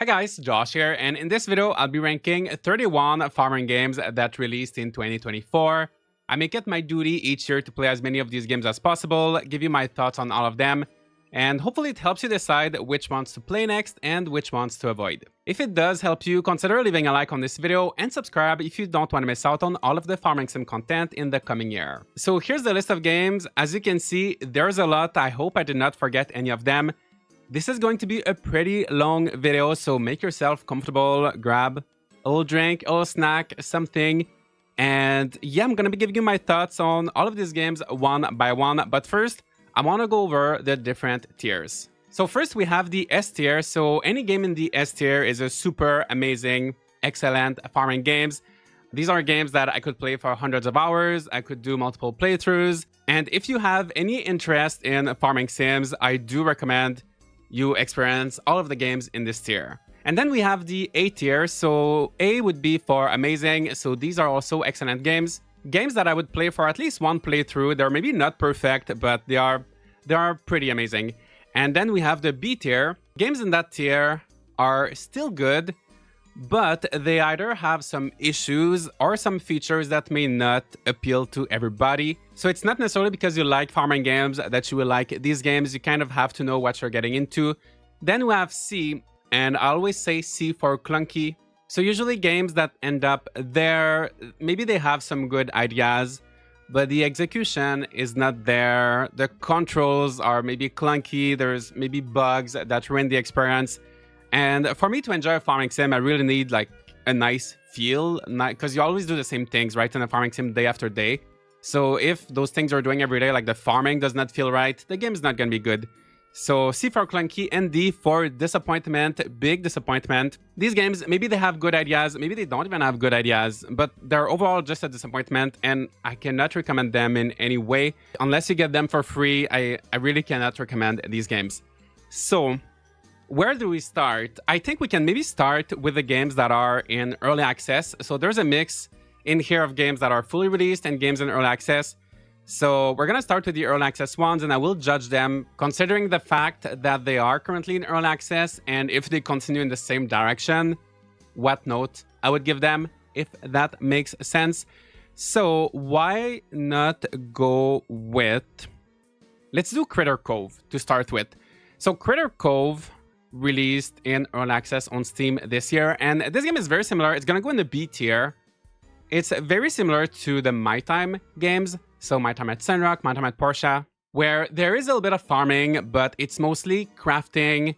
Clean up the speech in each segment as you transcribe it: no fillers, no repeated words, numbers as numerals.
Hi guys, Josh here, and in this video, I'll be ranking 31 farming games that released in 2024. I make it my duty each year to play as many of these games as possible, give you my thoughts on all of them, and hopefully it helps you decide which ones to play next and which ones to avoid. If it does help you, consider leaving a like on this video and subscribe if you don't want to miss out on all of the farming sim content in the coming year. So here's the list of games. As you can see, there's a lot. I hope I did not forget any of them. This is going to be a pretty long video, so make yourself comfortable, grab a little drink, a little snack, something. And yeah, I'm going to be giving you my thoughts on all of these games one by one. But first, I want to go over the different tiers. So first we have the S tier. So any game in the S tier is a super amazing, excellent farming games. These are games that I could play for hundreds of hours. I could do multiple playthroughs. And if you have any interest in farming sims, I do recommend you experience all of the games in this tier. And then we have the A tier. So A would be for amazing. So these are also excellent games. Games that I would play for at least one playthrough. They're maybe not perfect, but they are pretty amazing. And then we have the B tier. Games in that tier are still good, but they either have some issues or some features that may not appeal to everybody. So it's not necessarily because you like farming games that you will like these games. You kind of have to know what you're getting into. Then we have C, and I always say C for clunky. So usually games that end up there, maybe they have some good ideas, but the execution is not there. The controls are maybe clunky. There's maybe bugs that ruin the experience. And for me to enjoy a farming sim, I really need like a nice feel, because you always do the same things, right, in a farming sim day after day. So if those things you're doing every day, like the farming does not feel right, the game is not going to be good. So C for clunky and D for disappointment, big disappointment. These games, maybe they have good ideas, maybe they don't even have good ideas, but they're overall just a disappointment, and I cannot recommend them in any way. Unless you get them for free, I really cannot recommend these games. So where do we start? I think we can maybe start with the games that are in early access. So there's a mix in here of games that are fully released and games in early access. So we're going to start with the early access ones, and I will judge them considering the fact that they are currently in early access, and if they continue in the same direction, what note I would give them, if that makes sense. So why not go with... Let's do Critter Cove to start with. So Critter Cove released in early access on Steam this year, and this game is very similar. It's going to go in the B tier. It's very similar to the My Time games, so My Time at Sunrock, My Time at Portia, where there is a little bit of farming, but it's mostly crafting,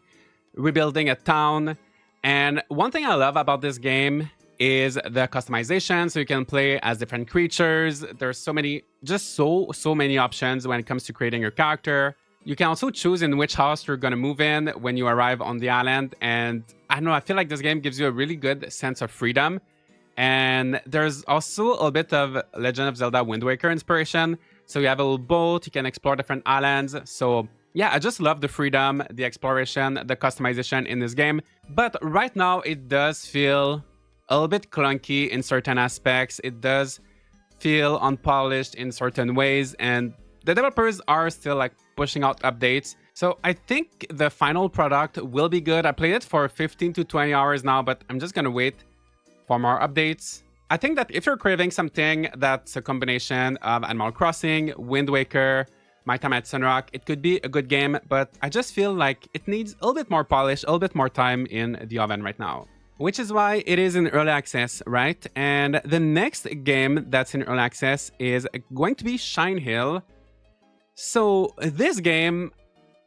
rebuilding a town. And one thing I love about this game is the customization, so you can play as different creatures. There's so many, just so many options when it comes to creating your character. You can also choose in which house you're going to move in when you arrive on the island. And I don't know, I feel like this game gives you a really good sense of freedom. And there's also a bit of Legend of Zelda Wind Waker inspiration. So you have a little boat, you can explore different islands. So yeah, I just love the freedom, the exploration, the customization in this game. But right now it does feel a little bit clunky in certain aspects. It does feel unpolished in certain ways. And the developers are still like pushing out updates. So I think the final product will be good. I played it for 15 to 20 hours now, but I'm just going to wait for more updates. I think that if you're craving something that's a combination of Animal Crossing, Wind Waker, My Time at Sunrock, it could be a good game, but I just feel like it needs a little bit more polish, a little bit more time in the oven right now. Which is why it is in early access, right? And the next game that's in early access is going to be Shinehill. So this game,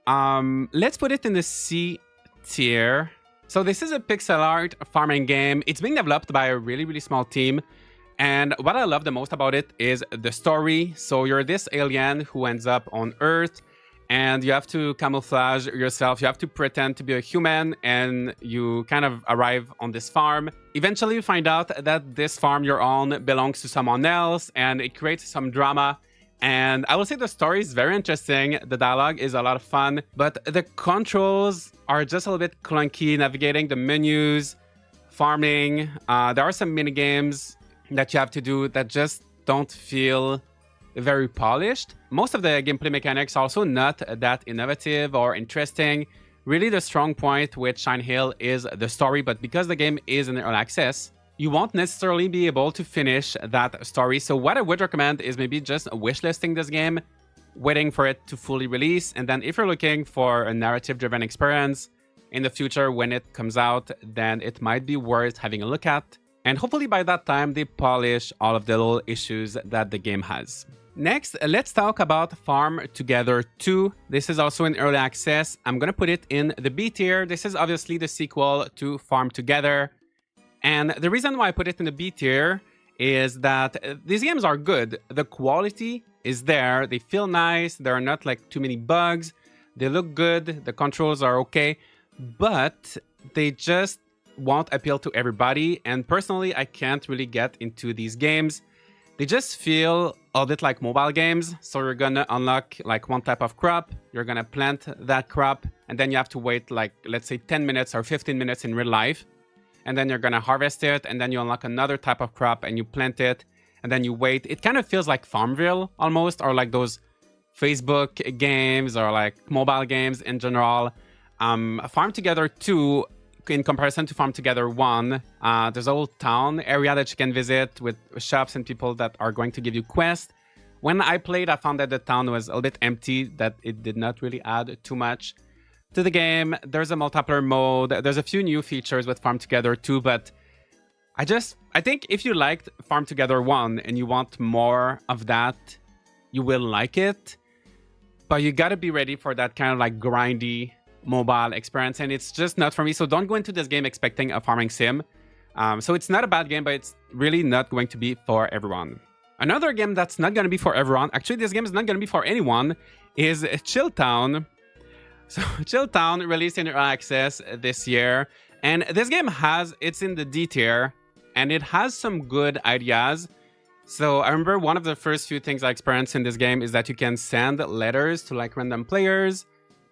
let's put it in the C tier. So this is a pixel art farming game. It's being developed by a really small team. And what I love the most about it is the story. So you're this alien who ends up on Earth, and you have to camouflage yourself. You have to pretend to be a human, and you kind of arrive on this farm. Eventually you find out that this farm you're on belongs to someone else, and it creates some drama. And I will say the story is very interesting. The dialogue is a lot of fun, but the controls are just a little bit clunky, navigating the menus, farming. There are some mini games that you have to do that just don't feel very polished. Most of the gameplay mechanics are also not that innovative or interesting. Really, the strong point with Shinehill is the story, but because the game is in early access, you won't necessarily be able to finish that story. So what I would recommend is maybe just wishlisting this game, waiting for it to fully release, and then if you're looking for a narrative-driven experience in the future when it comes out, then it might be worth having a look at. And hopefully by that time, they polish all of the little issues that the game has. Next, let's talk about Farm Together 2. This is also in early access. I'm gonna put it in the B tier. This is obviously the sequel to Farm Together. And the reason why I put it in the B tier is that these games are good. The quality is there. They feel nice. There are not like too many bugs. They look good. The controls are okay. But they just won't appeal to everybody. And personally, I can't really get into these games. They just feel a bit like mobile games. So you're gonna unlock like one type of crop. You're gonna plant that crop. And then you have to wait like, let's say 10 minutes or 15 minutes in real life. And then you're gonna harvest it, and then you unlock another type of crop and you plant it, and then you wait. It kind of feels like Farmville almost, or like those Facebook games or like mobile games in general. Farm Together 2, in comparison to Farm Together 1, there's a whole town area that you can visit with shops and people that are going to give you quests. When I played, I found that the town was a little bit empty, that it did not really add too much to the game. There's a multiplayer mode. There's a few new features with Farm Together 2, but I think if you liked Farm Together 1 and you want more of that, you will like it. But you gotta be ready for that kind of like grindy mobile experience, and it's just not for me. So don't go into this game expecting a farming sim. So it's not a bad game, but it's really not going to be for everyone. Another game that's not gonna be for everyone, actually this game is not gonna be for anyone, is Chill Town. So Chill Town released in early access this year, and this game it's in the D tier, and it has some good ideas. So I remember one of the first few things I experienced in this game is that you can send letters to like random players.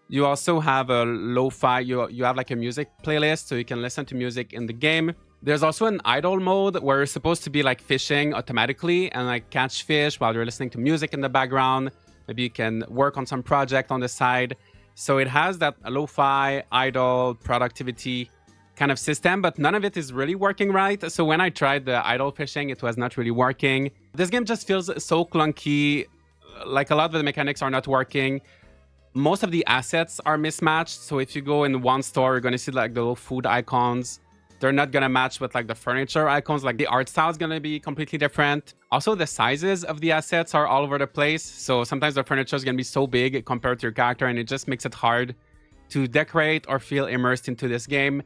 You also have a lo-fi, you have like a music playlist, so you can listen to music in the game. There's also an idle mode where you're supposed to be like fishing automatically and like catch fish while you're listening to music in the background. Maybe you can work on some project on the side. So it has that lo-fi, idle, productivity kind of system, but none of it is really working right. So when I tried the idle fishing, it was not really working. This game just feels so clunky. Like a lot of the mechanics are not working. Most of the assets are mismatched. So if you go in one store, you're going to see like the little food icons. They're not going to match with like the furniture icons. Like the art style is going to be completely different. Also, the sizes of the assets are all over the place. So sometimes the furniture is going to be so big compared to your character, and it just makes it hard to decorate or feel immersed into this game.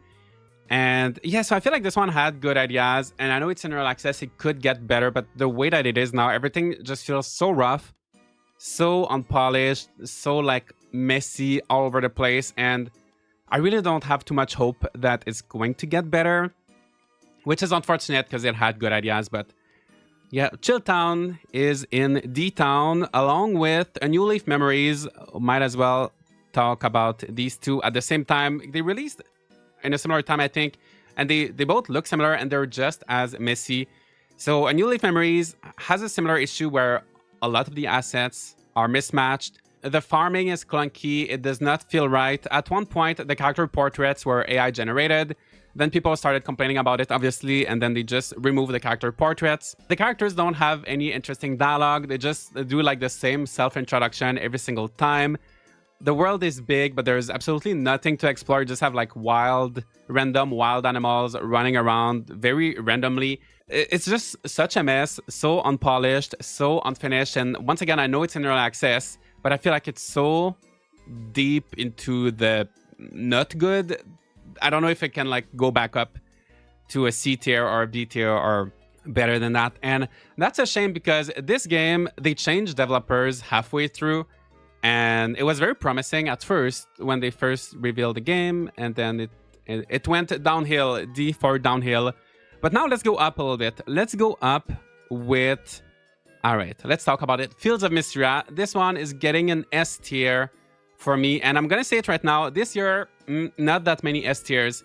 And yeah, so I feel like this one had good ideas, and I know it's in early access, it could get better, but the way that it is now, everything just feels so rough, so unpolished, so like messy all over the place, and I really don't have too much hope that it's going to get better, which is unfortunate because it had good ideas. But yeah, Chill Town is in D-Town along with A New Leaf Memories. Might as well talk about these two at the same time. They released in a similar time, I think, and they both look similar and they're just as messy. So A New Leaf Memories has a similar issue where a lot of the assets are mismatched. The farming is clunky. It does not feel right. At one point, the character portraits were AI generated. Then people started complaining about it, obviously, and then they just removed the character portraits. The characters don't have any interesting dialogue. They just do like the same self-introduction every single time. The world is big, but there's absolutely nothing to explore. You just have like random wild animals running around very randomly. It's just such a mess, so unpolished, so unfinished. And once again, I know it's in early access, but I feel like it's so deep into the not good. I don't know if it can like go back up to a C tier or a B tier or better than that. And that's a shame because this game, they changed developers halfway through. And it was very promising at first when they first revealed the game. And then it went downhill, D for downhill. But now let's go up a little bit. Let's go up with... All right, let's talk about it. Fields of Mistria. This one is getting an S tier for me. And I'm going to say it right now. This year, not that many S tiers.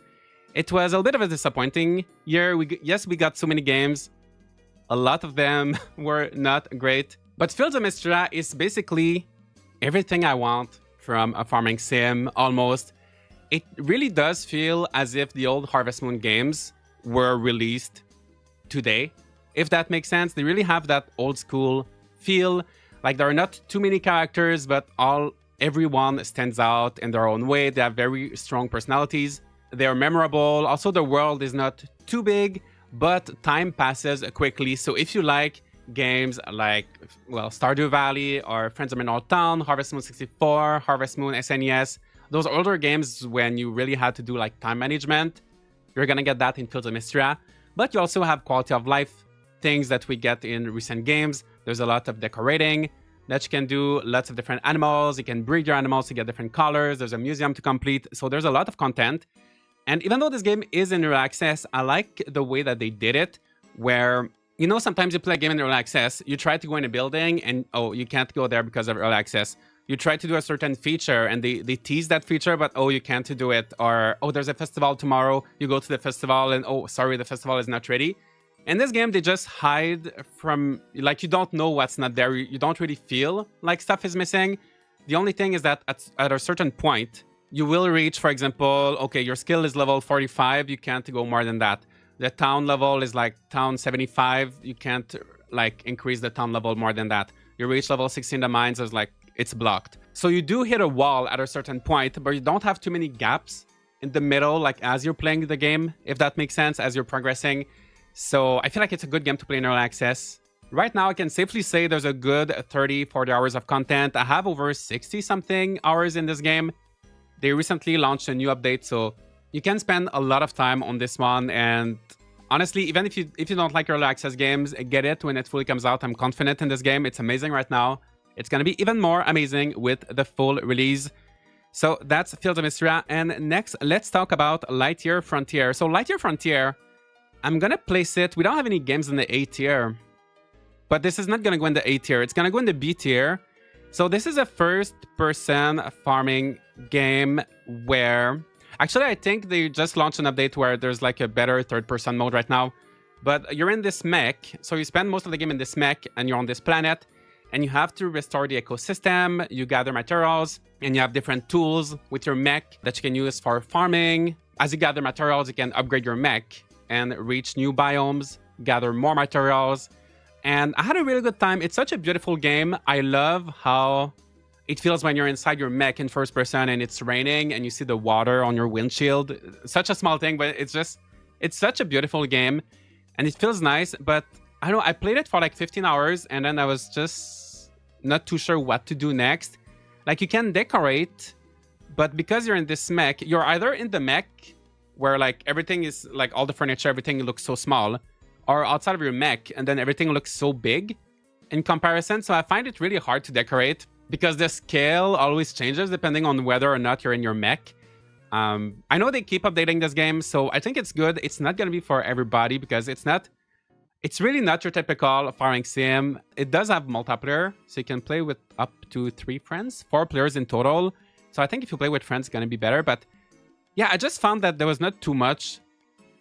It was a little bit of a disappointing year. Yes, we got so many games. A lot of them were not great. But Fields of Mistria is basically everything I want from a farming sim, almost. it really does feel as if the old Harvest Moon games were released today, if that makes sense. They really have that old school feel. Like there are not too many characters, but everyone stands out in their own way. They have very strong personalities. They are memorable. Also, the world is not too big, but time passes quickly. So if you like games like, well, Stardew Valley or Friends of Mineral Town, Harvest Moon 64, Harvest Moon SNES, those older games when you really had to do like time management, you're gonna get that in Fields of Mistria. But you also have quality of life things that we get in recent games. There's a lot of decorating that you can do, lots of different animals. You can breed your animals to get different colors. There's a museum to complete. So there's a lot of content. And even though this game is in early access, I like the way that they did it, where, you know, sometimes you play a game in early access, you try to go in a building and, oh, you can't go there because of early access. You try to do a certain feature and they tease that feature, but, oh, you can't do it. Or, oh, there's a festival tomorrow. You go to the festival and, oh, sorry, the festival is not ready. In this game, they just hide from, like, you don't know what's not there. You don't really feel like stuff is missing. The only thing is that at a certain point, you will reach, for example, okay, your skill is level 45. You can't go more than that. The town level is like town 75. You can't, like, increase the town level more than that. You reach level 60 in the mines, is like, it's blocked. So you do hit a wall at a certain point, but you don't have too many gaps in the middle, like, as you're playing the game, if that makes sense, as you're progressing. So I feel like it's a good game to play in early access. Right now, I can safely say there's a good 30, 40 hours of content. I have over 60-something hours in this game. They recently launched a new update, so you can spend a lot of time on this one. And honestly, even if you don't like early access games, get it when it fully comes out. I'm confident in this game. It's amazing right now. It's going to be even more amazing with the full release. So that's Fields of Mistria. And next, let's talk about Lightyear Frontier. So Lightyear Frontier, I'm going to place it. We don't have any games in the A tier, but this is not going to go in the A tier. It's going to go in the B tier. So this is a first-person farming game where... Actually, I think they just launched an update where there's like a better third-person mode right now. But you're in this mech. So you spend most of the game in this mech and you're on this planet. And you have to restore the ecosystem. You gather materials. And you have different tools with your mech that you can use for farming. As you gather materials, you can upgrade your mech and reach new biomes, gather more materials. And I had a really good time. It's such a beautiful game. I love how it feels when you're inside your mech in first person and it's raining and you see the water on your windshield. Such a small thing, but it's such a beautiful game. And it feels nice, but I don't know, I played it for like 15 hours and then I was just not too sure what to do next. Like, you can decorate, but because you're in this mech, you're either in the mech where like everything is like all the furniture, everything looks so small, or outside of your mech and then everything looks so big in comparison. So I find it really hard to decorate because the scale always changes depending on whether or not you're in your mech. I know they keep updating this game, so I think it's good. It's not going to be for everybody because it's really not your typical farming sim. It does have multiplayer, so you can play with up to 3 friends, 4 players in total. So I think if you play with friends, it's going to be better. But yeah, I just found that there was not too much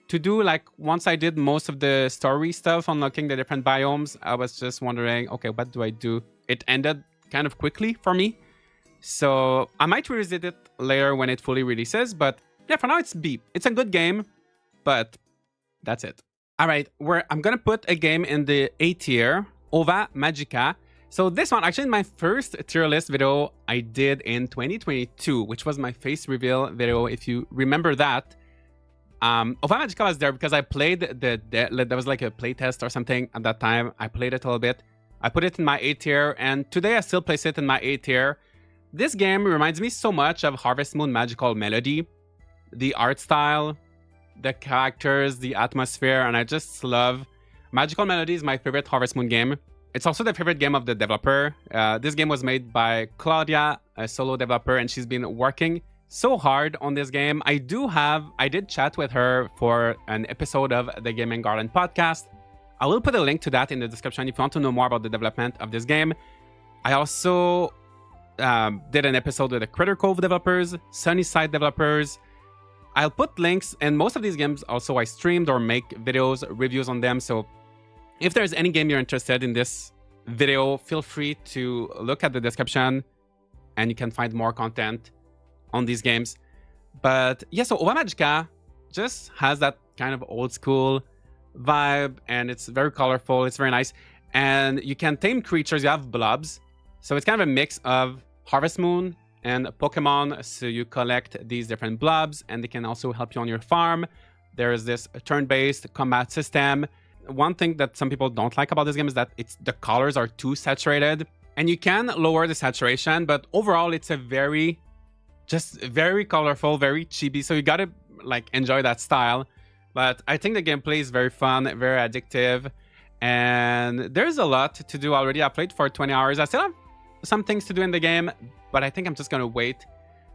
to do. Like, once I did most of the story stuff, unlocking the different biomes, I was just wondering, okay, what do I do? It ended kind of quickly for me. So I might revisit it later when it fully releases. But yeah, for now, it's B. It's a good game, but that's it. All right, I'm going to put a game in the A tier, Ova Magica. So this one, actually, my first tier list video I did in 2022, which was my face reveal video, if you remember that. Ova Magica was there because I played there was like a playtest or something at that time. I played it a little bit. I put it in my A tier, and today I still place it in my A tier. This game reminds me so much of Harvest Moon Magical Melody. The art style, the characters, the atmosphere, and I just love... Magical Melody is my favorite Harvest Moon game. It's also the favorite game of the developer. This game was made by Claudia, a solo developer, and she's been working so hard on this game. I did chat with her for an episode of the Gaming Garden podcast. I will put a link to that in the description if you want to know more about the development of this game. I also did an episode with the Critter Cove developers, Sunnyside developers. I'll put links, and most of these games also I streamed or make videos, reviews on them. So if there's any game you're interested in this video, feel free to look at the description and you can find more content on these games. But yeah, so Ova Magica just has that kind of old school vibe, and it's very colorful. It's very nice. And you can tame creatures. You have blobs. So it's kind of a mix of Harvest Moon and Pokemon. So you collect these different blobs, and they can also help you on your farm. There is this turn-based combat system. One thing that some people don't like about this game is that the colors are too saturated. And you can lower the saturation, but overall it's a very colorful, very chibi. So you gotta like enjoy that style. But I think the gameplay is very fun, very addictive, and there's a lot to do already. I played for 20 hours. I still have some things to do in the game, but I think I'm just gonna wait.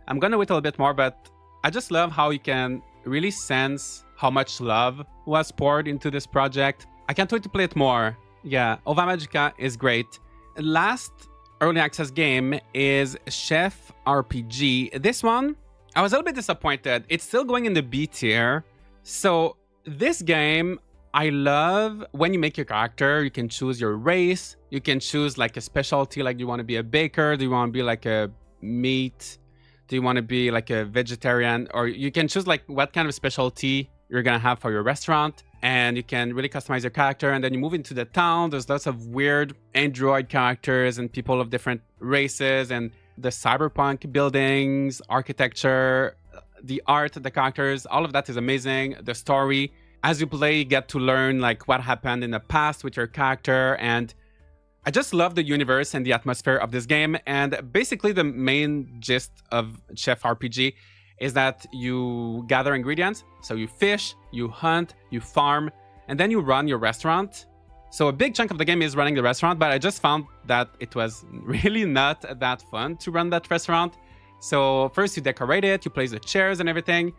I'm gonna wait a little bit more, but I just love how you can really sense how much love was poured into this project. I can't wait to play it more. Yeah, Ova Magica is great. Last early access game is Chef RPG. This one, I was a little bit disappointed. It's still going in the B tier. So this game, I love when you make your character, you can choose your race. You can choose like a specialty, like do you want to be a baker? Do you want to be like a meat? Do you want to be like a vegetarian? Or you can choose like what kind of specialty you're going to have for your restaurant. And you can really customize your character. And then you move into the town. There's lots of weird android characters and people of different races. And the cyberpunk buildings, architecture, the art, the characters, all of that is amazing. The story. As you play, you get to learn like what happened in the past with your character. And I just love the universe and the atmosphere of this game. And basically the main gist of Chef RPG is that you gather ingredients. So you fish, you hunt, you farm, and then you run your restaurant. So a big chunk of the game is running the restaurant, but I just found that it was really not that fun to run that restaurant. So first you decorate it, you place the chairs and everything.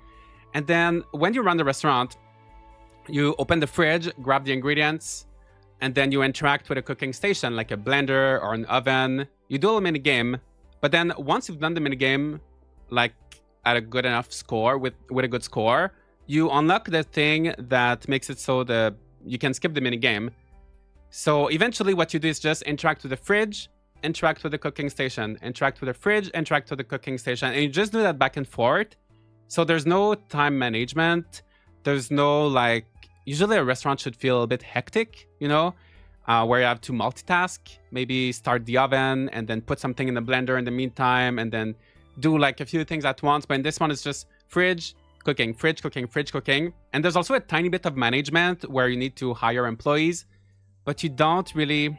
And then when you run the restaurant, you open the fridge, grab the ingredients, and then you interact with a cooking station like a blender or an oven. You do a little mini game, but then once you've done the mini game, like at a good enough score, with a good score, you unlock the thing that makes it so you can skip the mini game. So eventually what you do is just interact with the fridge, interact with the cooking station, interact with the fridge, interact with the cooking station, and you just do that back and forth. So there's no time management. There's no like, usually a restaurant should feel a bit hectic, you know, where you have to multitask, maybe start the oven and then put something in the blender in the meantime, and then do like a few things at once. But in this one, it's just fridge, cooking, fridge, cooking, fridge, cooking. And there's also a tiny bit of management where you need to hire employees, but you don't really,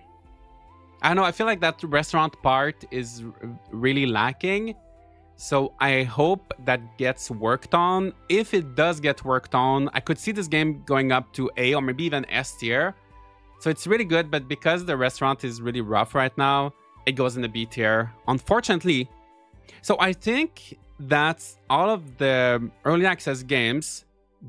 I don't know, I feel like that restaurant part is really lacking. So I hope that gets worked on. If it does get worked on, I could see this game going up to A or maybe even S tier. So it's really good, but because the restaurant is really rough right now, it goes in the B tier, unfortunately. So I think that's all of the early access games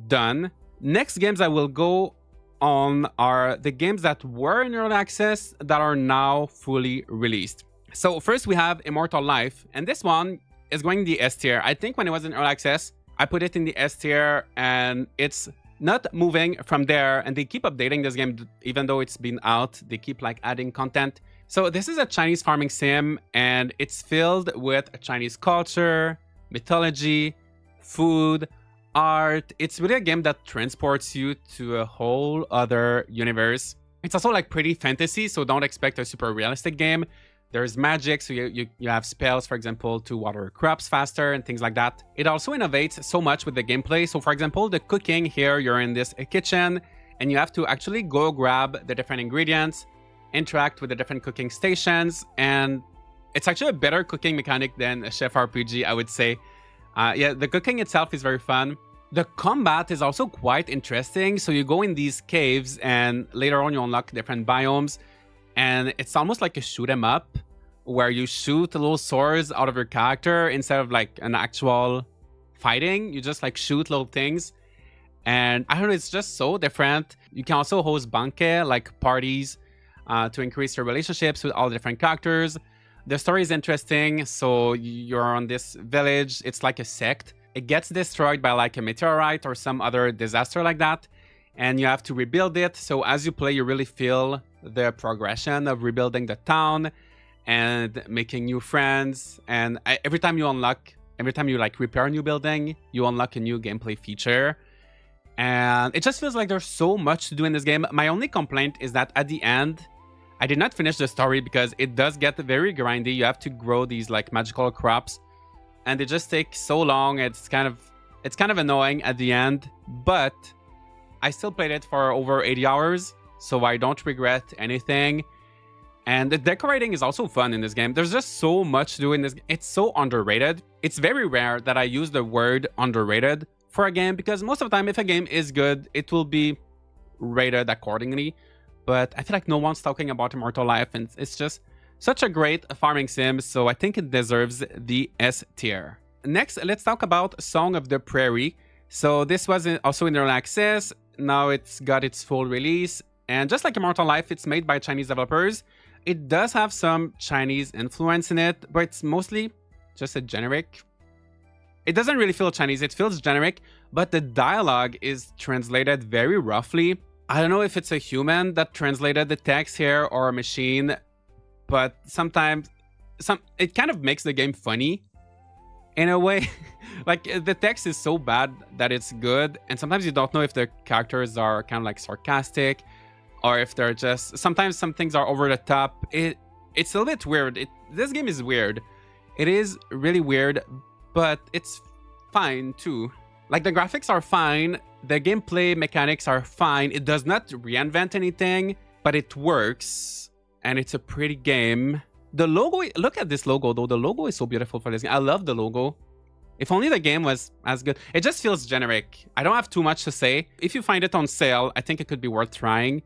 done. Next games I will go on are the games that were in early access that are now fully released. So first we have Immortal Life, and this one is going in the S tier. I think when it was in early access, I put it in the S tier, and it's not moving from there. And they keep updating this game, even though it's been out. They keep like adding content. So this is a Chinese farming sim, and it's filled with Chinese culture, mythology, food, art. It's really a game that transports you to a whole other universe. It's also like pretty fantasy, so don't expect a super realistic game. There's magic, so you have spells, for example, to water crops faster and things like that. It also innovates so much with the gameplay. So for example, the cooking here, you're in this kitchen, and you have to actually go grab the different ingredients, interact with the different cooking stations, and it's actually a better cooking mechanic than a Chef RPG, I would say. Yeah, the cooking itself is very fun. The combat is also quite interesting. So you go in these caves, and later on you unlock different biomes, and it's almost like a shoot 'em up where you shoot little swords out of your character instead of like an actual fighting. You just like shoot little things, and I don't know, it's just so different. You can also host banke, like parties, to increase your relationships with all the different characters. The story is interesting. So you're on this village. It's like a sect. It gets destroyed by like a meteorite or some other disaster like that, and you have to rebuild it. So as you play, you really feel the progression of rebuilding the town and making new friends. And every time you unlock every time you like repair a new building, you unlock a new gameplay feature. And it just feels like there's so much to do in this game. My only complaint is that at the end, I did not finish the story because it does get very grindy. You have to grow these like magical crops, and it just takes so long. It's kind of annoying at the end, but I still played it for over 80 hours, so I don't regret anything. And the decorating is also fun in this game. There's just so much to do in this. It's so underrated. It's very rare that I use the word underrated for a game, because most of the time, if a game is good, it will be rated accordingly. But I feel like no one's talking about Immortal Life, and it's just such a great farming sim, so I think it deserves the S tier. Next, let's talk about Song of the Prairie. So this was also in early access. Now it's got its full release. And just like Immortal Life, it's made by Chinese developers. It does have some Chinese influence in it, but it's mostly just a generic. It doesn't really feel Chinese, it feels generic, but the dialogue is translated very roughly. I don't know if it's a human that translated the text here or a machine, but sometimes it kind of makes the game funny in a way. Like the text is so bad that it's good, and sometimes you don't know if the characters are kind of like sarcastic or if they're just, sometimes some things are over the top. It's a little bit weird. This game is weird. It is really weird, but it's fine too. Like the graphics are fine, the gameplay mechanics are fine. It does not reinvent anything, but it works, and it's a pretty game. The logo, look at this logo though. The logo is so beautiful for this game. I love the logo. If only the game was as good. It just feels generic. I don't have too much to say. If you find it on sale, I think it could be worth trying.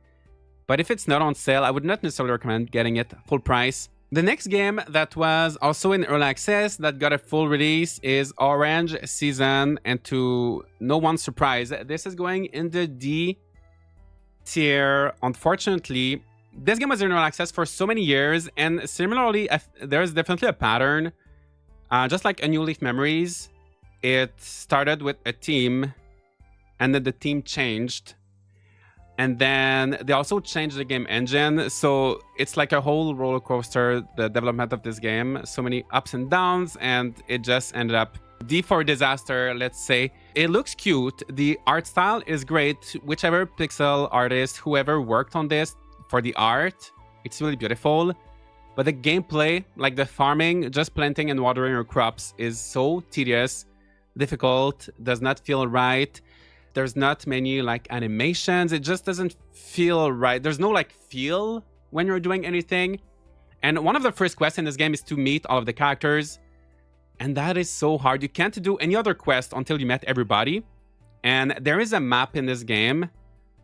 But if it's not on sale, I would not necessarily recommend getting it full price. The next game that was also in early access that got a full release is Orange Season, and to no one's surprise, this is going in the D tier. Unfortunately, this game was in early access for so many years, and similarly, there's definitely a pattern. Just like A New Leaf Memories, it started with a team, and then the team changed. And then they also changed the game engine. So it's like a whole roller coaster, the development of this game. So many ups and downs, and it just ended up D for disaster, let's say. It looks cute. The art style is great. Whichever pixel artist, whoever worked on this for the art, it's really beautiful. But the gameplay, like the farming, just planting and watering your crops, is so tedious, difficult, does not feel right. There's not many like animations. It just doesn't feel right. There's no like feel when you're doing anything. And one of the first quests in this game is to meet all of the characters. And that is so hard. You can't do any other quest until you met everybody. And there is a map in this game,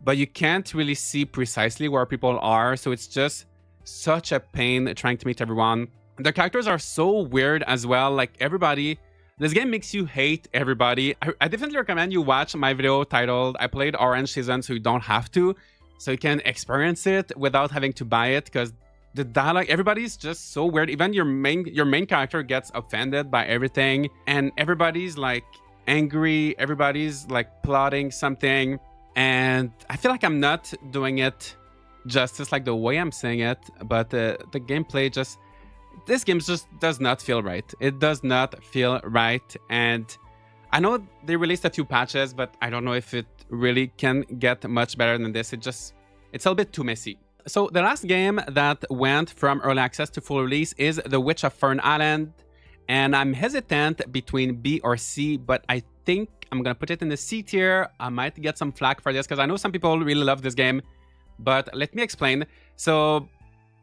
but you can't really see precisely where people are. So it's just such a pain trying to meet everyone. The characters are so weird as well. Like everybody, this game makes you hate everybody. I definitely recommend you watch my video titled I Played Orange Season so you don't have to. So you can experience it without having to buy it, because the dialogue, everybody's just so weird. Even your main character gets offended by everything, and everybody's like angry. Everybody's like plotting something. And I feel like I'm not doing it justice like the way I'm saying it, but the gameplay just, this game just does not feel right. It does not feel right. And I know they released a few patches, but I don't know if it really can get much better than this. It's a little bit too messy. So the last game that went from early access to full release is The Witch of Fern Island. And I'm hesitant between B or C, but I think I'm going to put it in the C tier. I might get some flack for this because I know some people really love this game. But let me explain. So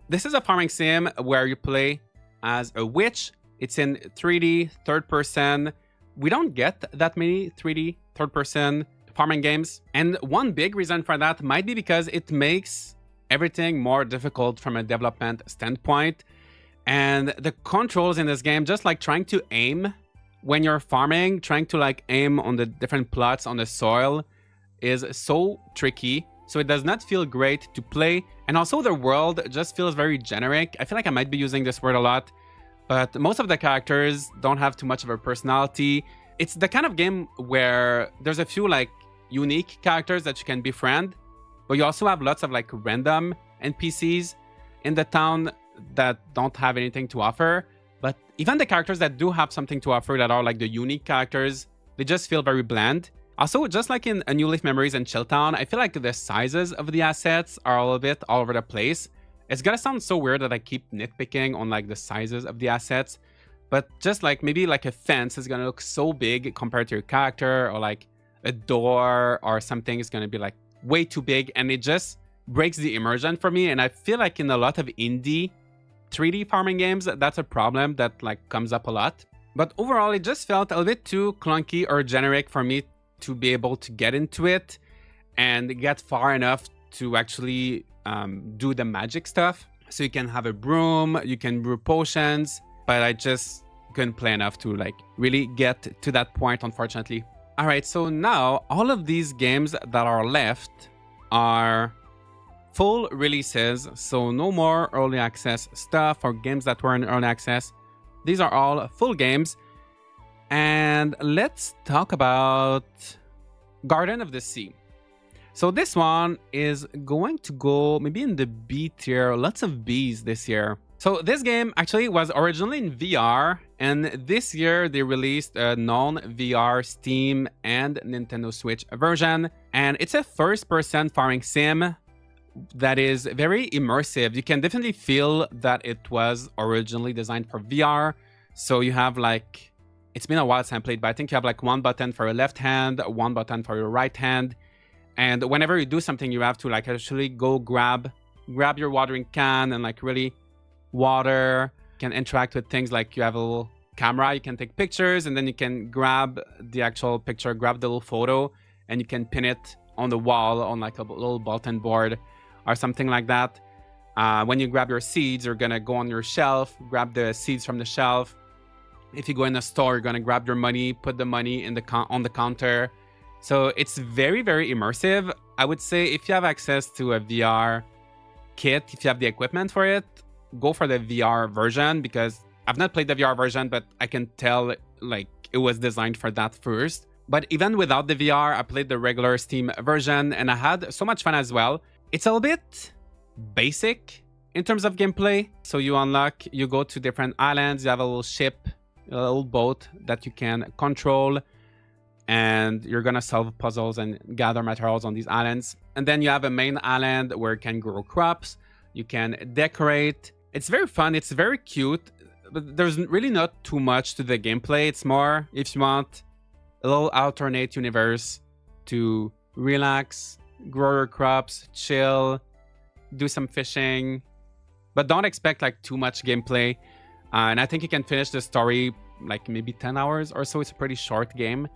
this is a farming sim where you play as a witch. It's in 3D, third person. We don't get that many 3D, third person farming games. And one big reason for that might be because it makes everything more difficult from a development standpoint. And the controls in this game, just like trying to aim when you're farming, trying to like aim on the different plots on the soil is so tricky. So it does not feel great to play. And also the world just feels very generic. I feel like I might be using this word a lot, but most of the characters don't have too much of a personality. It's the kind of game where there's a few like unique characters that you can befriend, but you also have lots of like random NPCs in the town that don't have anything to offer. But even the characters that do have something to offer, that are like the unique characters, they just feel very bland. Also, just like in A New Leaf Memories and Chilltown, I feel like the sizes of the assets are a little bit all over the place. It's gonna sound so weird that I keep nitpicking on like the sizes of the assets, but just like maybe like a fence is gonna look so big compared to your character, or like a door or something is gonna be like way too big, and it just breaks the immersion for me. And I feel like in a lot of indie 3D farming games, that's a problem that like comes up a lot. But overall, it just felt a little bit too clunky or generic for me to be able to get into it and get far enough to actually do the magic stuff. So you can have a broom, you can brew potions, but I just couldn't play enough to like really get to that point, unfortunately. All right, so now all of these games that are left are full releases, so no more early access stuff or games that were in early access. These are all full games. And let's talk about Garden of the Sea. So this one is going to go maybe in the B tier, lots of Bs this year. So this game actually was originally in VR, and this year they released a non-VR Steam and Nintendo Switch version. And it's a first-person farming sim that is very immersive. You can definitely feel that it was originally designed for VR. So you have like, it's been a while since I played, but I think you have like one button for your left hand, one button for your right hand. And whenever you do something, you have to like actually go grab your watering can and like really water. You can interact with things like you have a little camera, you can take pictures, and then you can grab the actual picture, grab the little photo, and you can pin it on the wall on like a little bulletin board or something like that. When you grab your seeds, you're gonna go on your shelf, grab the seeds from the shelf. If you go in a store, you're gonna grab your money, put the money in on the counter. So it's very, very immersive. I would say if you have access to a VR kit, if you have the equipment for it, go for the VR version, because I've not played the VR version, but I can tell like it was designed for that first. But even without the VR, I played the regular Steam version and I had so much fun as well. It's a little bit basic in terms of gameplay. So you go to different islands, you have a little ship, a little boat that you can control, and you're gonna solve puzzles and gather materials on these islands. And then you have a main island where you can grow crops, you can decorate. It's very fun, it's very cute, but there's really not too much to the gameplay. It's more if you want a little alternate universe to relax, grow your crops, chill, do some fishing, but don't expect like too much gameplay. And I think you can finish the story like maybe 10 hours or so. It's a pretty short game,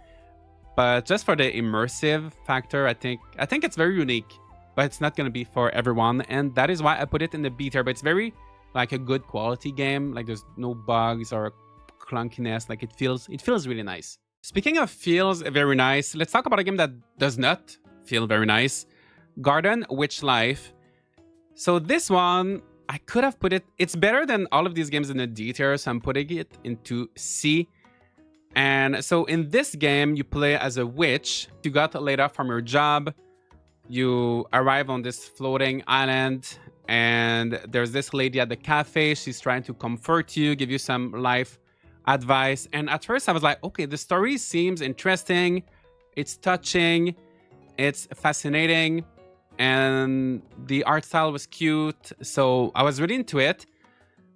but just for the immersive factor, I think it's very unique, but it's not going to be for everyone. And that is why I put it in the B tier, but it's very like a good quality game. Like there's no bugs or clunkiness. Like it feels really nice. Speaking of feels very nice, let's talk about a game that does not feel very nice. Garden Witch Life. So this one, I could have put it, it's better than all of these games in the D tier, so I'm putting it into C. And so in this game, you play as a witch. You got laid off from your job. You arrive on this floating island, and there's this lady at the cafe. She's trying to comfort you, give you some life advice. And at first I was like, okay, the story seems interesting. It's touching. It's fascinating. And the art style was cute. So I was really into it.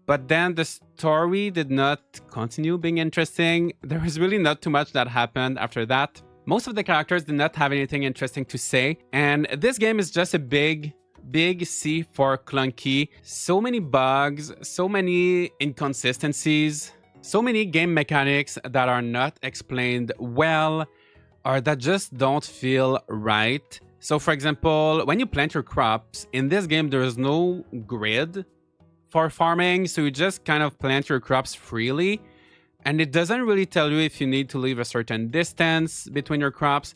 But then the story did not continue being interesting. There was really not too much that happened after that. Most of the characters did not have anything interesting to say. And this game is just a big C for clunky. So many bugs, so many inconsistencies, so many game mechanics that are not explained well or that just don't feel right. So for example, when you plant your crops, in this game, there is no grid for farming. So you just kind of plant your crops freely. And it doesn't really tell you if you need to leave a certain distance between your crops.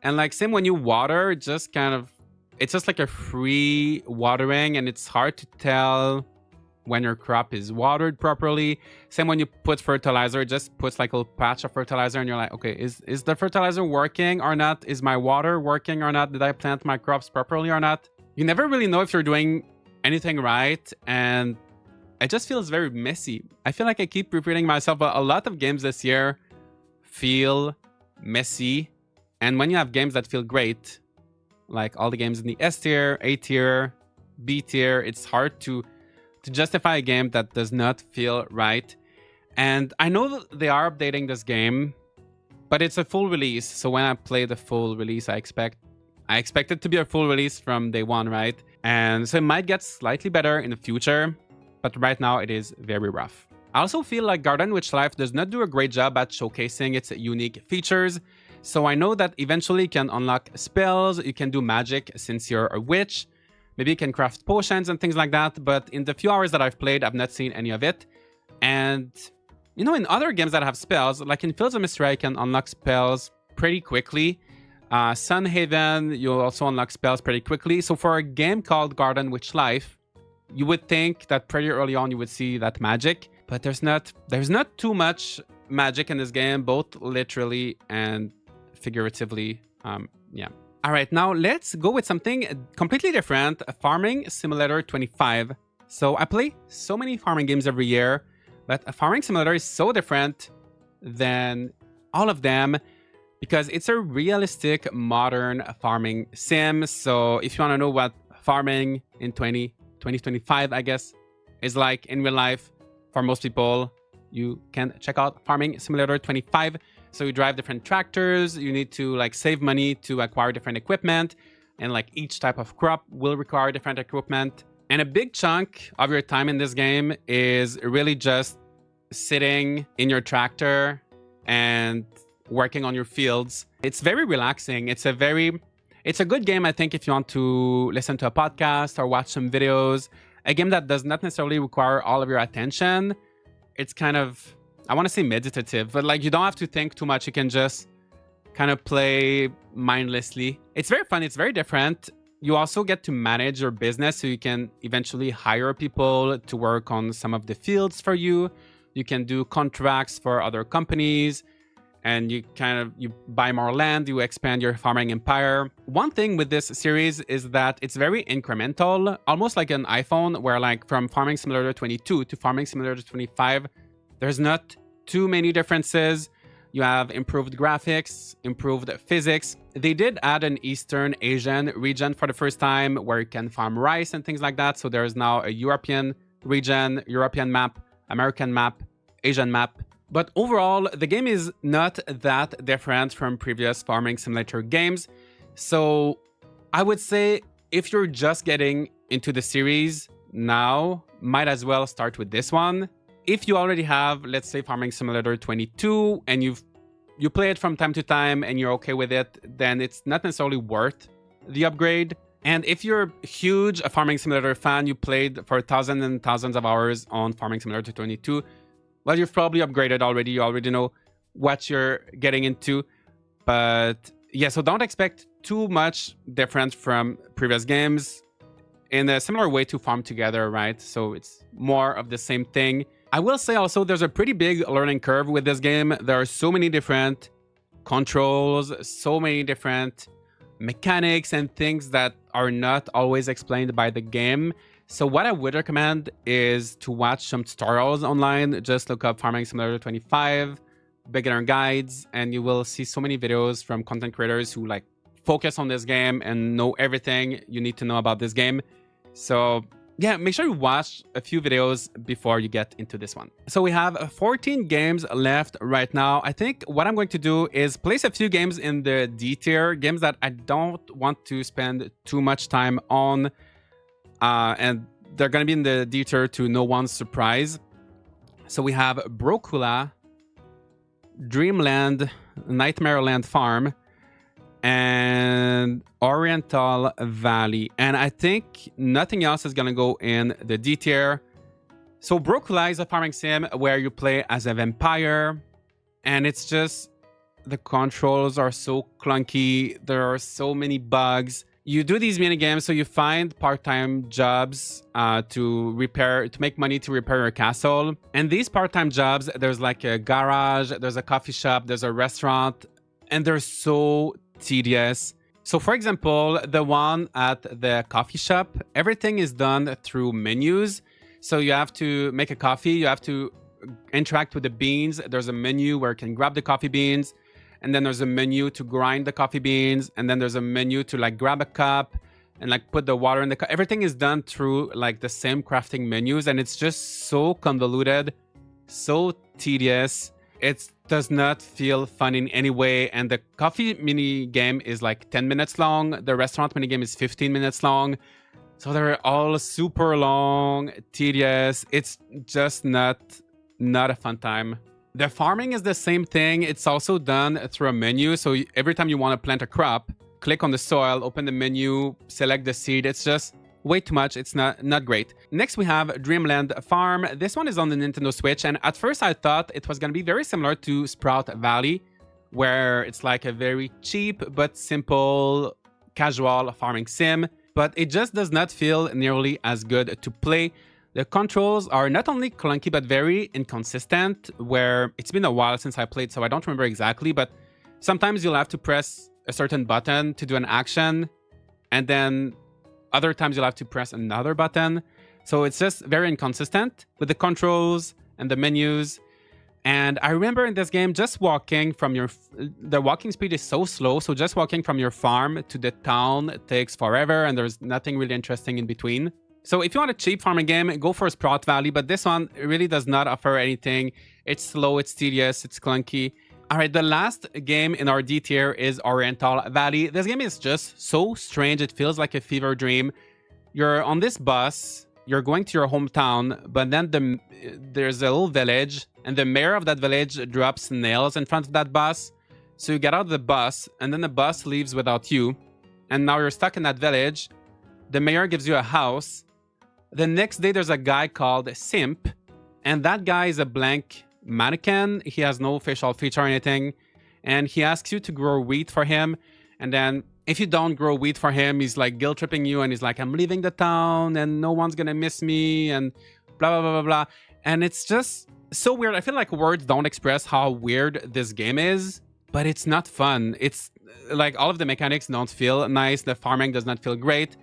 And like same when you water, it's just like a free watering, and it's hard to tell when your crop is watered properly. Same when you put fertilizer, it just puts like a little patch of fertilizer and you're like, okay, is the fertilizer working or not? Is my water working or not? Did I plant my crops properly or not? You never really know if you're doing anything right. And it just feels very messy. I feel like I keep repeating myself, but a lot of games this year feel messy. And when you have games that feel great, like all the games in the S tier, A tier, B tier, it's hard to justify a game that does not feel right. And I know that they are updating this game, but it's a full release. So when I play the full release, I expect it to be a full release from day one, right? And so it might get slightly better in the future, but right now it is very rough. I also feel like Garden Witch Life does not do a great job at showcasing its unique features. So I know that eventually you can unlock spells, you can do magic since you're a witch, maybe you can craft potions and things like that, but in the few hours that I've played, I've not seen any of it. And, you know, in other games that have spells, like in Fields of Mistria, you can unlock spells pretty quickly. Sunhaven, you'll also unlock spells pretty quickly. So for a game called Garden Witch Life, you would think that pretty early on you would see that magic, but there's not too much magic in this game, both literally and figuratively. Yeah. All right, now let's go with something completely different, Farming Simulator 25. So I play so many farming games every year, but a Farming Simulator is so different than all of them because it's a realistic modern farming sim. So if you want to know what farming in 2025, I guess, is like in real life for most people, you can check out Farming Simulator 25. So you drive different tractors, you need to like save money to acquire different equipment, and like each type of crop will require different equipment. And a big chunk of your time in this game is really just sitting in your tractor and working on your fields. It's very relaxing. It's a good game, I think, if you want to listen to a podcast or watch some videos. A game that does not necessarily require all of your attention. It's kind of, I want to say meditative, but like you don't have to think too much. You can just kind of play mindlessly. It's very fun. It's very different. You also get to manage your business, so you can eventually hire people to work on some of the fields for you. You can do contracts for other companies, and you buy more land, you expand your farming empire. One thing with this series is that it's very incremental, almost like an iPhone, where like from Farming Simulator 22 to Farming Simulator 25, there's not too many differences. You have improved graphics, improved physics. They did add an Eastern Asian region for the first time where you can farm rice and things like that. So there is now a European region, European map, American map, Asian map. But overall, the game is not that different from previous farming simulator games. So I would say if you're just getting into the series now, might as well start with this one. If you already have, let's say, Farming Simulator 22 and you play it from time to time and you're okay with it, then it's not necessarily worth the upgrade. And if you're huge a Farming Simulator fan, you played for thousands and thousands of hours on Farming Simulator 22, well, you've probably upgraded already. You already know what you're getting into. But yeah, so don't expect too much different from previous games in a similar way to Farm Together, right? So it's more of the same thing. I will say also there's a pretty big learning curve with this game. There are so many different controls, so many different mechanics and things that are not always explained by the game. So what I would recommend is to watch some tutorials online. Just look up Farming Simulator 25, beginner guides, and you will see so many videos from content creators who like focus on this game and know everything you need to know about this game. So yeah, make sure you watch a few videos before you get into this one. So we have 14 games left right now. I think what I'm going to do is place a few games in the D tier, games that I don't want to spend too much time on. And they're going to be in the D tier to no one's surprise. So we have Brocula, Dreamland, Nightmare Farm, and Oriental Valley. And I think nothing else is going to go in the D tier. So Brocula is a farming sim where you play as a vampire. And it's just, the controls are so clunky. There are so many bugs. You do these mini games, so you find part-time jobs to make money to repair your castle. And these part-time jobs, there's like a garage, there's a coffee shop, there's a restaurant, and they're so tedious. So for example, the one at the coffee shop, everything is done through menus. So you have to make a coffee, you have to interact with the beans. There's a menu where you can grab the coffee beans, and then there's a menu to grind the coffee beans, and then there's a menu to like grab a cup and like put the water in the cup. Everything is done through like the same crafting menus, and it's just so convoluted, so tedious. It does not feel fun in any way. And the coffee mini game is like 10 minutes long. The restaurant mini game is 15 minutes long. So they're all super long, tedious. It's just not a fun time. The farming is the same thing. It's also done through a menu. So every time you want to plant a crop, click on the soil, open the menu, select the seed. It's just way too much. It's not great. Next, we have Dreamland Farm. This one is on the Nintendo Switch. And at first, I thought it was going to be very similar to Sprout Valley, where it's like a very cheap but simple, casual farming sim. But it just does not feel nearly as good to play. The controls are not only clunky, but very inconsistent, where it's been a while since I played, so I don't remember exactly, but sometimes you'll have to press a certain button to do an action, and then other times you'll have to press another button. So it's just very inconsistent with the controls and the menus. And I remember in this game, just walking from the walking speed is so slow, so just walking from your farm to the town takes forever, and there's nothing really interesting in between. So if you want a cheap farming game, go for Sprout Valley, but this one really does not offer anything. It's slow, it's tedious, it's clunky. All right, the last game in our D tier is Oriental Valley. This game is just so strange. It feels like a fever dream. You're on this bus, you're going to your hometown, but then there's a little village, and the mayor of that village drops nails in front of that bus. So you get out of the bus, and then the bus leaves without you. And now you're stuck in that village. The mayor gives you a house. The next day, there's a guy called Simp, and that guy is a blank mannequin. He has no facial feature or anything, and he asks you to grow wheat for him. And then if you don't grow wheat for him, he's like guilt tripping you, and he's like, I'm leaving the town, and no one's gonna miss me, and blah, blah, blah, blah, blah. And it's just so weird. I feel like words don't express how weird this game is, but it's not fun. It's like all of the mechanics don't feel nice. The farming does not feel great.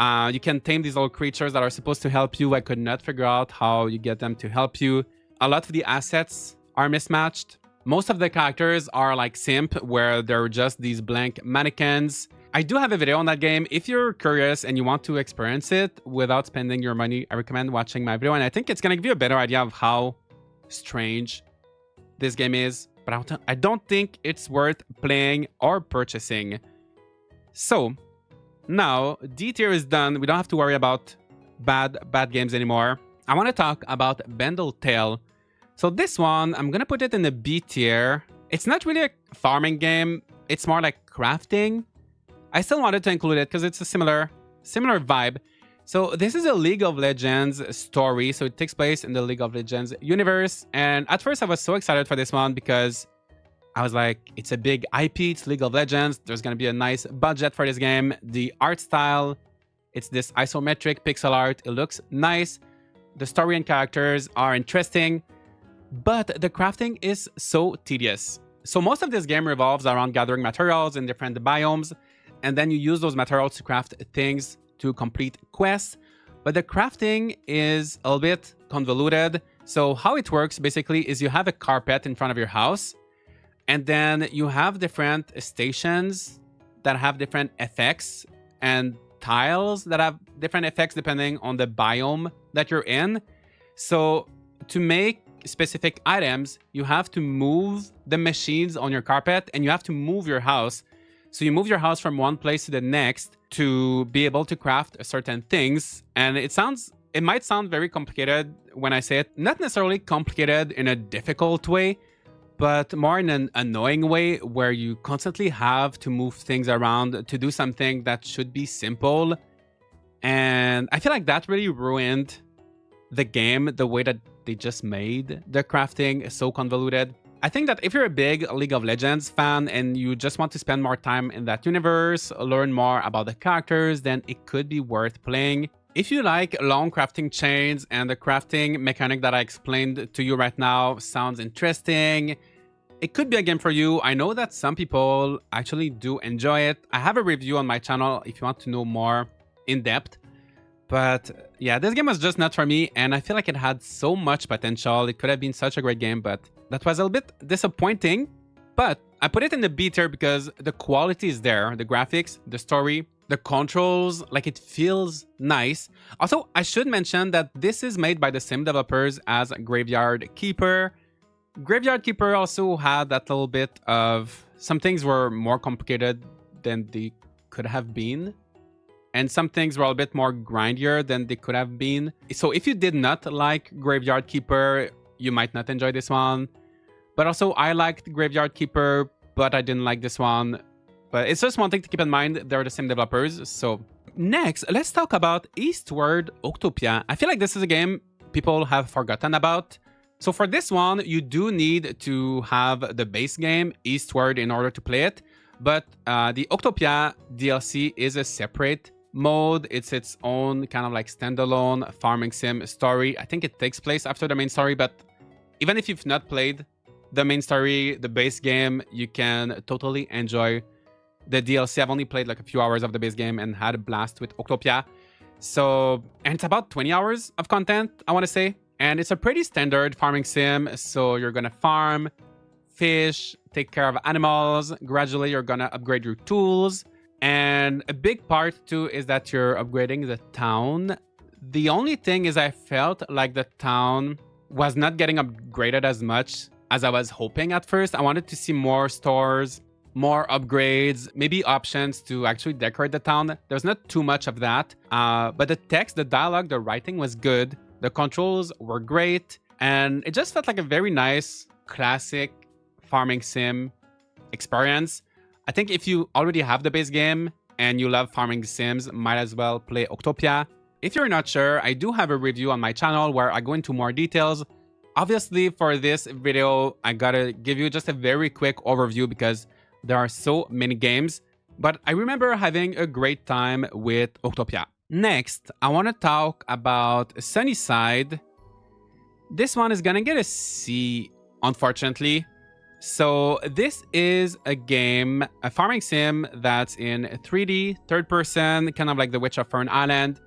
You can tame these little creatures that are supposed to help you. I could not figure out how you get them to help you. A lot of the assets are mismatched. Most of the characters are like Simp, where they're just these blank mannequins. I do have a video on that game. If you're curious and you want to experience it without spending your money, I recommend watching my video. And I think it's going to give you a better idea of how strange this game is. But I don't think it's worth playing or purchasing. So now, D tier is done. We don't have to worry about bad games anymore. I want to talk about Bandle Tale. So this one, I'm going to put it in the B tier. It's not really a farming game. It's more like crafting. I still wanted to include it because it's a similar vibe. So this is a League of Legends story. So it takes place in the League of Legends universe. And at first I was so excited for this one because I was like, it's a big IP, it's League of Legends. There's going to be a nice budget for this game. The art style, it's this isometric pixel art. It looks nice. The story and characters are interesting, but the crafting is so tedious. So most of this game revolves around gathering materials in different biomes, and then you use those materials to craft things to complete quests. But the crafting is a little bit convoluted. So how it works basically is you have a carpet in front of your house, and then you have different stations that have different effects and tiles that have different effects depending on the biome that you're in. So to make specific items, you have to move the machines on your carpet, and you have to move your house. So you move your house from one place to the next to be able to craft certain things. And it might sound very complicated when I say it. Not necessarily complicated in a difficult way, but more in an annoying way where you constantly have to move things around to do something that should be simple. And I feel like that really ruined the game, the way that they just made the crafting so convoluted. I think that if you're a big League of Legends fan and you just want to spend more time in that universe, learn more about the characters, then it could be worth playing. If you like long crafting chains and the crafting mechanic that I explained to you right now sounds interesting, it could be a game for you. I know that some people actually do enjoy it. I have a review on my channel if you want to know more in depth. But yeah, this game was just not for me, and I feel like it had so much potential. It could have been such a great game, but that was a little bit disappointing. But I put it in the B tier because the quality is there, the graphics, the story, the controls, like it feels nice. Also, I should mention that this is made by the same developers as Graveyard Keeper. Graveyard Keeper also had that little bit of some things were more complicated than they could have been, and some things were a bit more grindier than they could have been. So if you did not like Graveyard Keeper, you might not enjoy this one. But also, I liked Graveyard Keeper, but I didn't like this one. But it's just one thing to keep in mind, they're the same developers. So next, let's talk about Eastward Octopia. I feel like this is a game people have forgotten about. So for this one, you do need to have the base game, Eastward, in order to play it. But the Octopia DLC is a separate mode. It's its own kind of like standalone farming sim story. I think it takes place after the main story, but even if you've not played the main story, the base game, you can totally enjoy the DLC. I've only played like a few hours of the base game and had a blast with Octopia. So, and it's about 20 hours of content, I want to say. And it's a pretty standard farming sim. So you're going to farm, fish, take care of animals. Gradually, you're going to upgrade your tools. And a big part too is that you're upgrading the town. The only thing is I felt like the town was not getting upgraded as much as I was hoping at first. I wanted to see more stores, more upgrades, maybe options to actually decorate the town. There's not too much of that. But the text, the dialogue, the writing was good. The controls were great. And it just felt like a very nice, classic farming sim experience. I think if you already have the base game and you love farming sims, might as well play Octopia. If you're not sure, I do have a review on my channel where I go into more details. Obviously, for this video, I gotta give you just a very quick overview because there are so many games. But I remember having a great time with Octopia. Next, I want to talk about Sunnyside. This one is gonna get a C, unfortunately. So this is a game, a farming sim that's in 3D, third person, kind of like The Witch of Fern Island.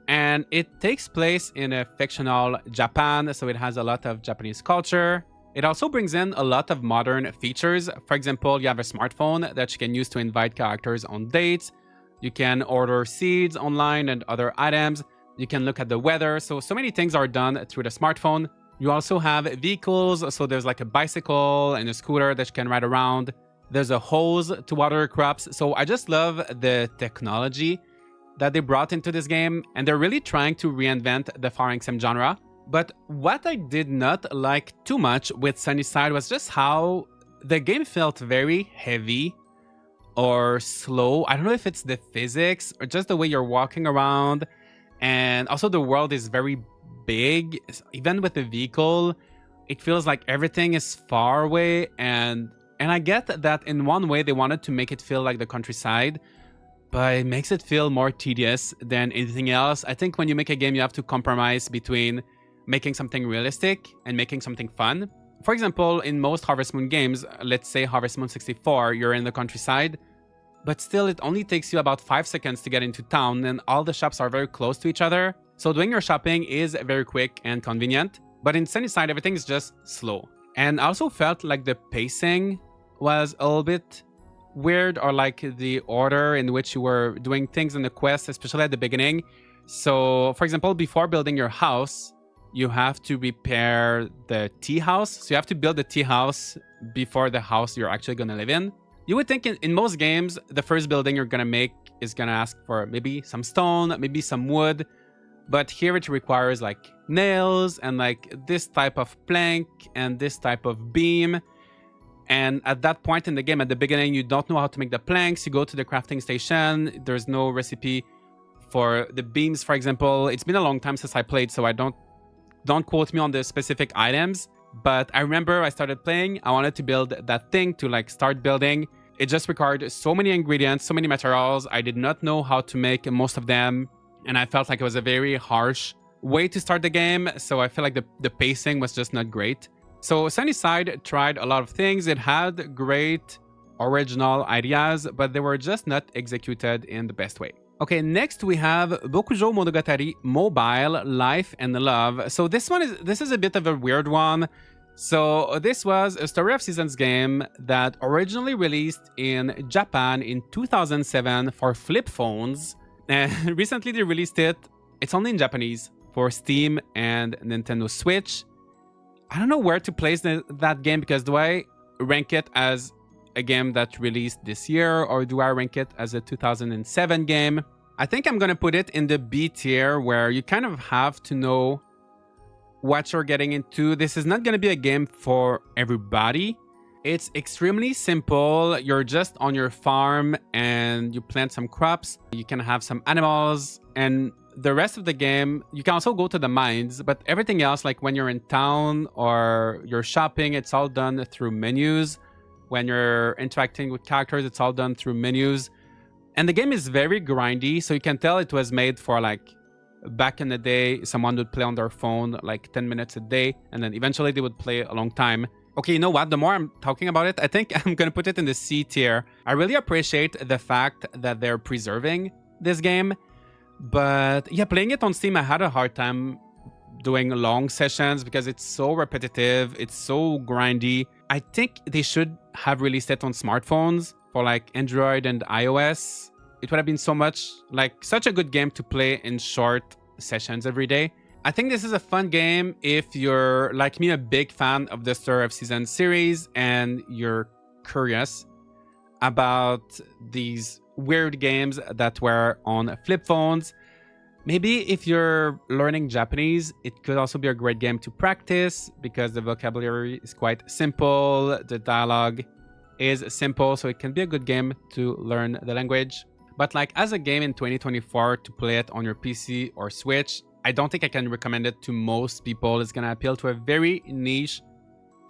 And it takes place in a fictional Japan, so it has a lot of Japanese culture. It also brings in a lot of modern features. For example, you have a smartphone that you can use to invite characters on dates. You can order seeds online and other items. You can look at the weather. So many things are done through the smartphone. You also have vehicles. So there's like a bicycle and a scooter that you can ride around. There's a hose to water crops. So I just love the technology that they brought into this game, and they're really trying to reinvent the farming sim genre. But what I did not like too much with Sunnyside was just how the game felt very heavy or slow. I don't know if it's the physics or just the way you're walking around. And also the world is very big. Even with the vehicle, it feels like everything is far away. And I get that in one way they wanted to make it feel like the countryside, but it makes it feel more tedious than anything else. I think when you make a game, you have to compromise between making something realistic and making something fun. For example, in most Harvest Moon games, let's say Harvest Moon 64, you're in the countryside, but still it only takes you about 5 seconds to get into town, and all the shops are very close to each other. So doing your shopping is very quick and convenient. But in Sunnyside, everything is just slow. And I also felt like the pacing was a little bit weird, or like the order in which you were doing things in the quest, especially at the beginning. So for example, before building your house, you have to repair the tea house. So you have to build the tea house before the house you're actually going to live in. You would think in most games, the first building you're going to make is going to ask for maybe some stone, maybe some wood. But here it requires like nails and like this type of plank and this type of beam. And at that point in the game, at the beginning, you don't know how to make the planks. You go to the crafting station. There's no recipe for the beams, for example. It's been a long time since I played, so I don't quote me on the specific items. But I remember I started playing. I wanted to build that thing to like start building. It just required so many ingredients, so many materials. I did not know how to make most of them. And I felt like it was a very harsh way to start the game. So I feel like the pacing was just not great. So Sunnyside tried a lot of things. It had great original ideas, but they were just not executed in the best way. Okay, next we have Bokujou Monogatari Mobile Life and Love. So this is a bit of a weird one. So this was a Story of Seasons game that originally released in Japan in 2007 for flip phones. And recently they released it. It's only in Japanese for Steam and Nintendo Switch. I don't know where to place that game, because do I rank it as a game that released this year, or do I rank it as a 2007 game? I think I'm going to put it in the B tier, where you kind of have to know what you're getting into. This is not going to be a game for everybody. It's extremely simple. You're just on your farm and you plant some crops. You can have some animals, and the rest of the game, you can also go to the mines, but everything else, like when you're in town or you're shopping, it's all done through menus. When you're interacting with characters, it's all done through menus. And the game is very grindy, so you can tell it was made for, like, back in the day, someone would play on their phone like 10 minutes a day, and then eventually they would play a long time. Okay, you know what? The more I'm talking about it, I think I'm going to put it in the C tier. I really appreciate the fact that they're preserving this game. But yeah, playing it on Steam, I had a hard time doing long sessions because it's so repetitive. It's so grindy. I think they should have released it on smartphones for like Android and iOS. It would have been such a good game to play in short sessions every day. I think this is a fun game if you're, like me, a big fan of the Story of Seasons series and you're curious about these weird games that were on flip phones. Maybe if you're learning Japanese, it could also be a great game to practice because the vocabulary is quite simple, the dialogue is simple, so it can be a good game to learn the language. But like as a game in 2024 to play it on your PC or Switch, I don't think I can recommend it to most people. It's gonna appeal to a very niche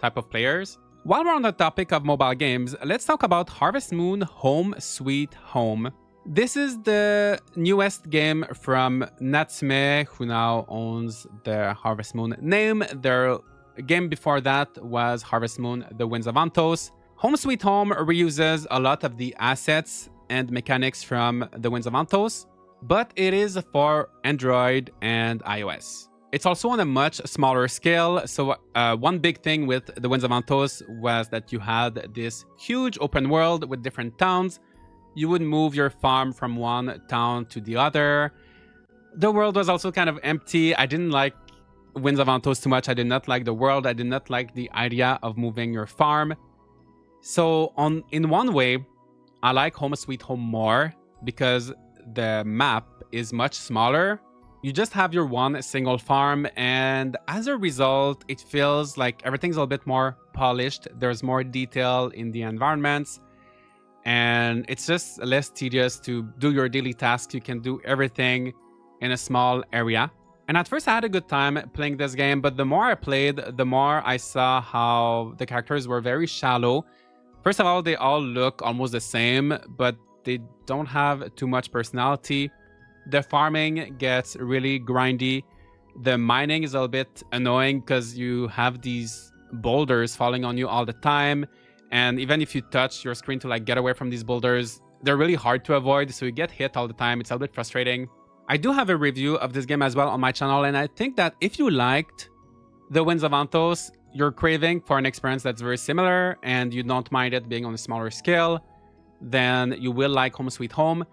type of players. While we're on the topic of mobile games, let's talk about Harvest Moon Home Sweet Home. This is the newest game from Natsume, who now owns the Harvest Moon name. Their game before that was Harvest Moon The Winds of Antos. Home Sweet Home reuses a lot of the assets and mechanics from The Winds of Antos, but it is for Android and iOS. It's also on a much smaller scale. So one big thing with The Winds of Antos was that you had this huge open world with different towns. You would move your farm from one town to the other. The world was also kind of empty. I didn't like Winds of Antos too much. I did not like the world. I did not like the idea of moving your farm. So in one way, I like Home Sweet Home more because the map is much smaller. You just have your one single farm, and as a result, it feels like everything's a little bit more polished. There's more detail in the environments, and it's just less tedious to do your daily tasks. You can do everything in a small area. And at first I had a good time playing this game, but the more I played, the more I saw how the characters were very shallow. First of all, they all look almost the same, but they don't have too much personality. The farming gets really grindy. The mining is a little bit annoying because you have these boulders falling on you all the time. And even if you touch your screen to like get away from these boulders, they're really hard to avoid. So you get hit all the time. It's a little bit frustrating. I do have a review of this game as well on my channel. And I think that if you liked The Winds of Antos, you're craving for an experience that's very similar and you don't mind it being on a smaller scale, then you will like Home Sweet Home.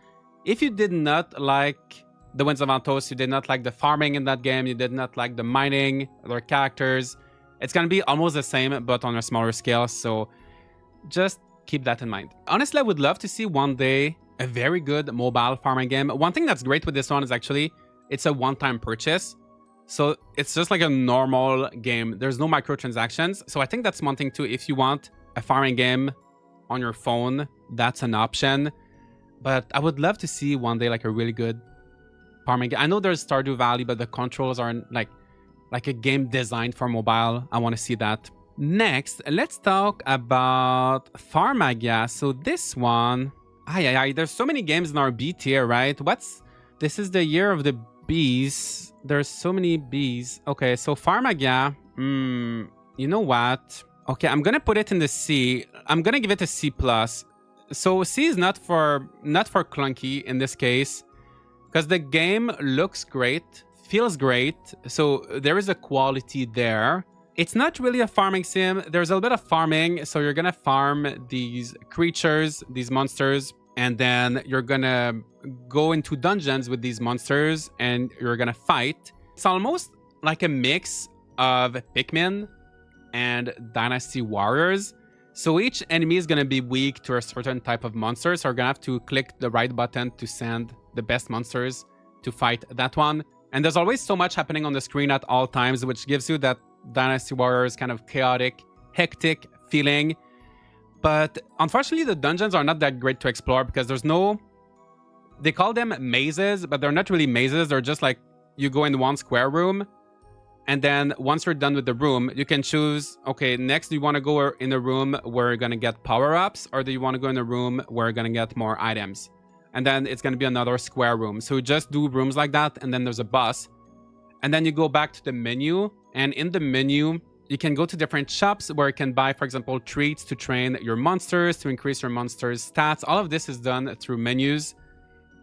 If you did not like The Winds of Antos, you did not like the farming in that game, you did not like the mining, their characters, it's going to be almost the same, but on a smaller scale. So just keep that in mind. Honestly, I would love to see one day a very good mobile farming game. One thing that's great with this one is actually it's a one-time purchase. So it's just like a normal game. There's no microtransactions. So I think that's one thing too. If you want a farming game on your phone, that's an option. But I would love to see one day like a really good farming game. I know there's Stardew Valley, but the controls are like a game designed for mobile. I want to see that. Next, let's talk about Farmagia. So this one, there's so many games in our B tier, right? This is the year of the bees. There's so many bees. Okay, so Farmagia, you know what? Okay, I'm gonna put it in the C. I'm gonna give it a C+. So C is not for clunky in this case. because the game looks great, feels great, so there is a quality there. It's not really a farming sim. There's a little bit of farming, so you're gonna farm these creatures, these monsters, and then you're gonna go into dungeons with these monsters and you're gonna fight. It's almost like a mix of Pikmin and Dynasty Warriors. So each enemy is gonna be weak to a certain type of monster, so you're gonna have to click the right button to send the best monsters to fight that one. And there's always so much happening on the screen at all times, which gives you that Dynasty Warriors kind of chaotic, hectic feeling. But unfortunately, the dungeons are not that great to explore because there's no... They call them mazes, but they're not really mazes. They're just like you go in one square room, and then once you're done with the room, you can choose, okay, next do you want to go in a room where you're going to get power-ups, or do you want to go in a room where you're going to get more items? And then it's going to be another square room. So you just do rooms like that, and then there's a boss. And then you go back to the menu, and in the menu, you can go to different shops where you can buy, for example, treats to train your monsters, to increase your monsters' stats. All of this is done through menus.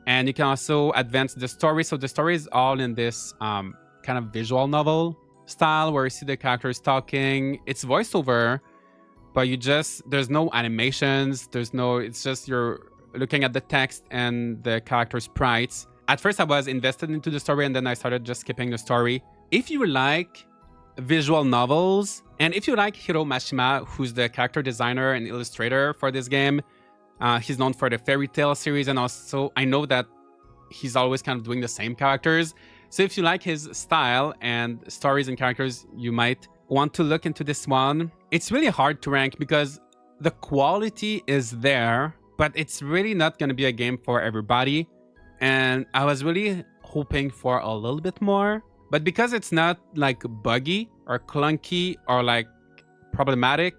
And you can also advance the story. So the story is all in this kind of visual novel style where you see the characters talking. It's voiceover, but there's no animations. It's just you're looking at the text and the character sprites. At first, I was invested into the story, and then I started just skipping the story. If you like visual novels, and if you like Hiro Mashima, who's the character designer and illustrator for this game, he's known for the Fairy Tale series, and also I know that he's always kind of doing the same characters. So if you like his style and stories and characters, you might want to look into this one. It's really hard to rank because the quality is there, but it's really not going to be a game for everybody. And I was really hoping for a little bit more. But because it's not like buggy or clunky or like problematic,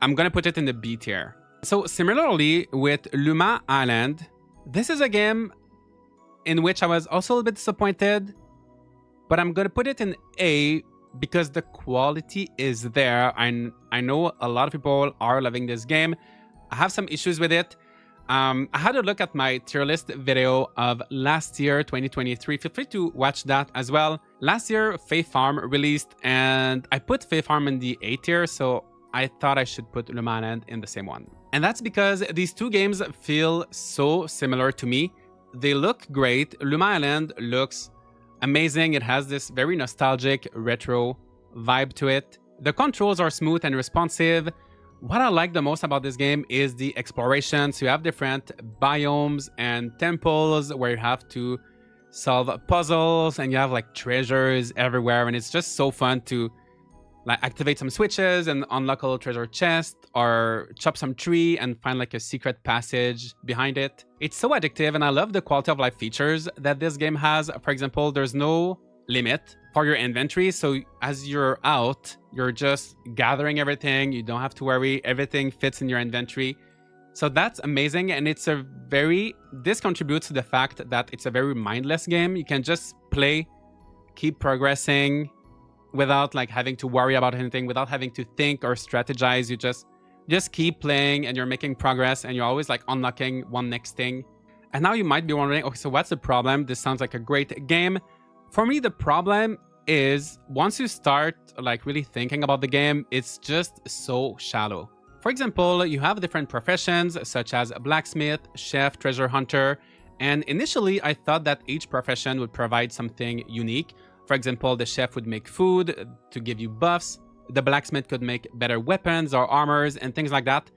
I'm going to put it in the B tier. So similarly with Luma Island, this is a game in which I was also a little bit disappointed, but I'm going to put it in A because the quality is there. I know a lot of people are loving this game. I have some issues with it. I had a look at my tier list video of last year, 2023. Feel free to watch that as well. Last year, Fae Farm released, and I put Fae Farm in the A tier, so I thought I should put Luma Island in the same one. And that's because these two games feel so similar to me. They look great. Luma Island looks amazing. It has this very nostalgic retro vibe to it. The controls are smooth and responsive. What I like the most about this game is the exploration. So you have different biomes and temples where you have to solve puzzles, and you have like treasures everywhere, and it's just so fun to like activate some switches and unlock a little treasure chest, or chop some tree and find like a secret passage behind it. It's so addictive, and I love the quality of life features that this game has. For example, there's no limit for your inventory, so as you're out, you're just gathering everything. You don't have to worry, everything fits in your inventory. So that's amazing, and this contributes to the fact that it's a very mindless game. You can just play, keep progressing without like having to worry about anything, without having to think or strategize. You just keep playing, and you're making progress, and you're always like unlocking one next thing. And now you might be wondering, okay, so what's the problem? This sounds like a great game. For me, the problem is once you start like really thinking about the game, it's just so shallow. For example, you have different professions such as blacksmith, chef, treasure hunter, and initially I thought that each profession would provide something unique. For example, the chef would make food to give you buffs, the blacksmith could make better weapons or armors and things like that.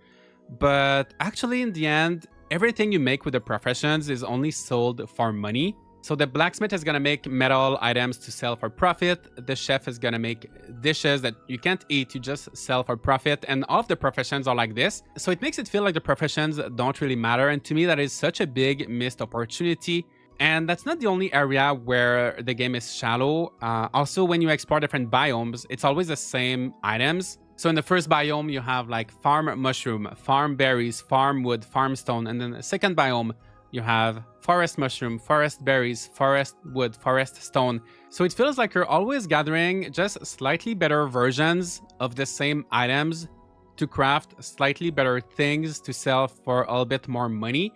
But actually in the end, everything you make with the professions is only sold for money. So the blacksmith is going to make metal items to sell for profit. The chef is going to make dishes that you can't eat, you just sell for profit. And all of the professions are like this. So it makes it feel like the professions don't really matter. And to me, that is such a big missed opportunity. And that's not the only area where the game is shallow. Also, when you explore different biomes, it's always the same items. So in the first biome, you have like farm mushroom, farm berries, farm wood, farm stone. And then the second biome, you have forest mushroom, forest berries, forest wood, forest stone. So it feels like you're always gathering just slightly better versions of the same items to craft slightly better things to sell for a little bit more money.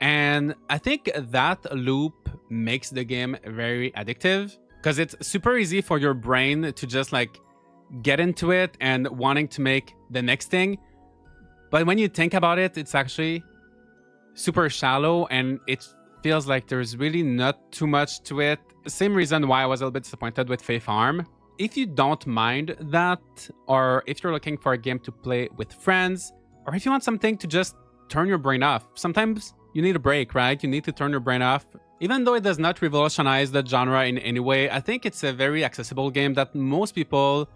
And I think that loop makes the game very addictive, because it's super easy for your brain to just like get into it and wanting to make the next thing. But when you think about it, it's actually super shallow and it feels like there's really not too much to it. Same reason why I was a little bit disappointed with Fae Farm. If you don't mind that, or if you're looking for a game to play with friends, or if you want something to just turn your brain off, sometimes you need a break, right? You need to turn your brain off. Even though it does not revolutionize the genre in any way, I think it's a very accessible game that most people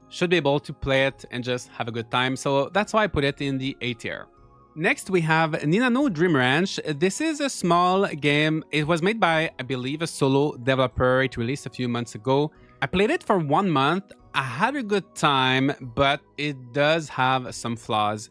should be able to play it and just have a good time. So that's why I put it in the A tier. Next, we have Ninano Dream Ranch. This is a small game. It was made by, I believe, a solo developer. It released a few months ago. I played it for 1 month. I had a good time, but it does have some flaws.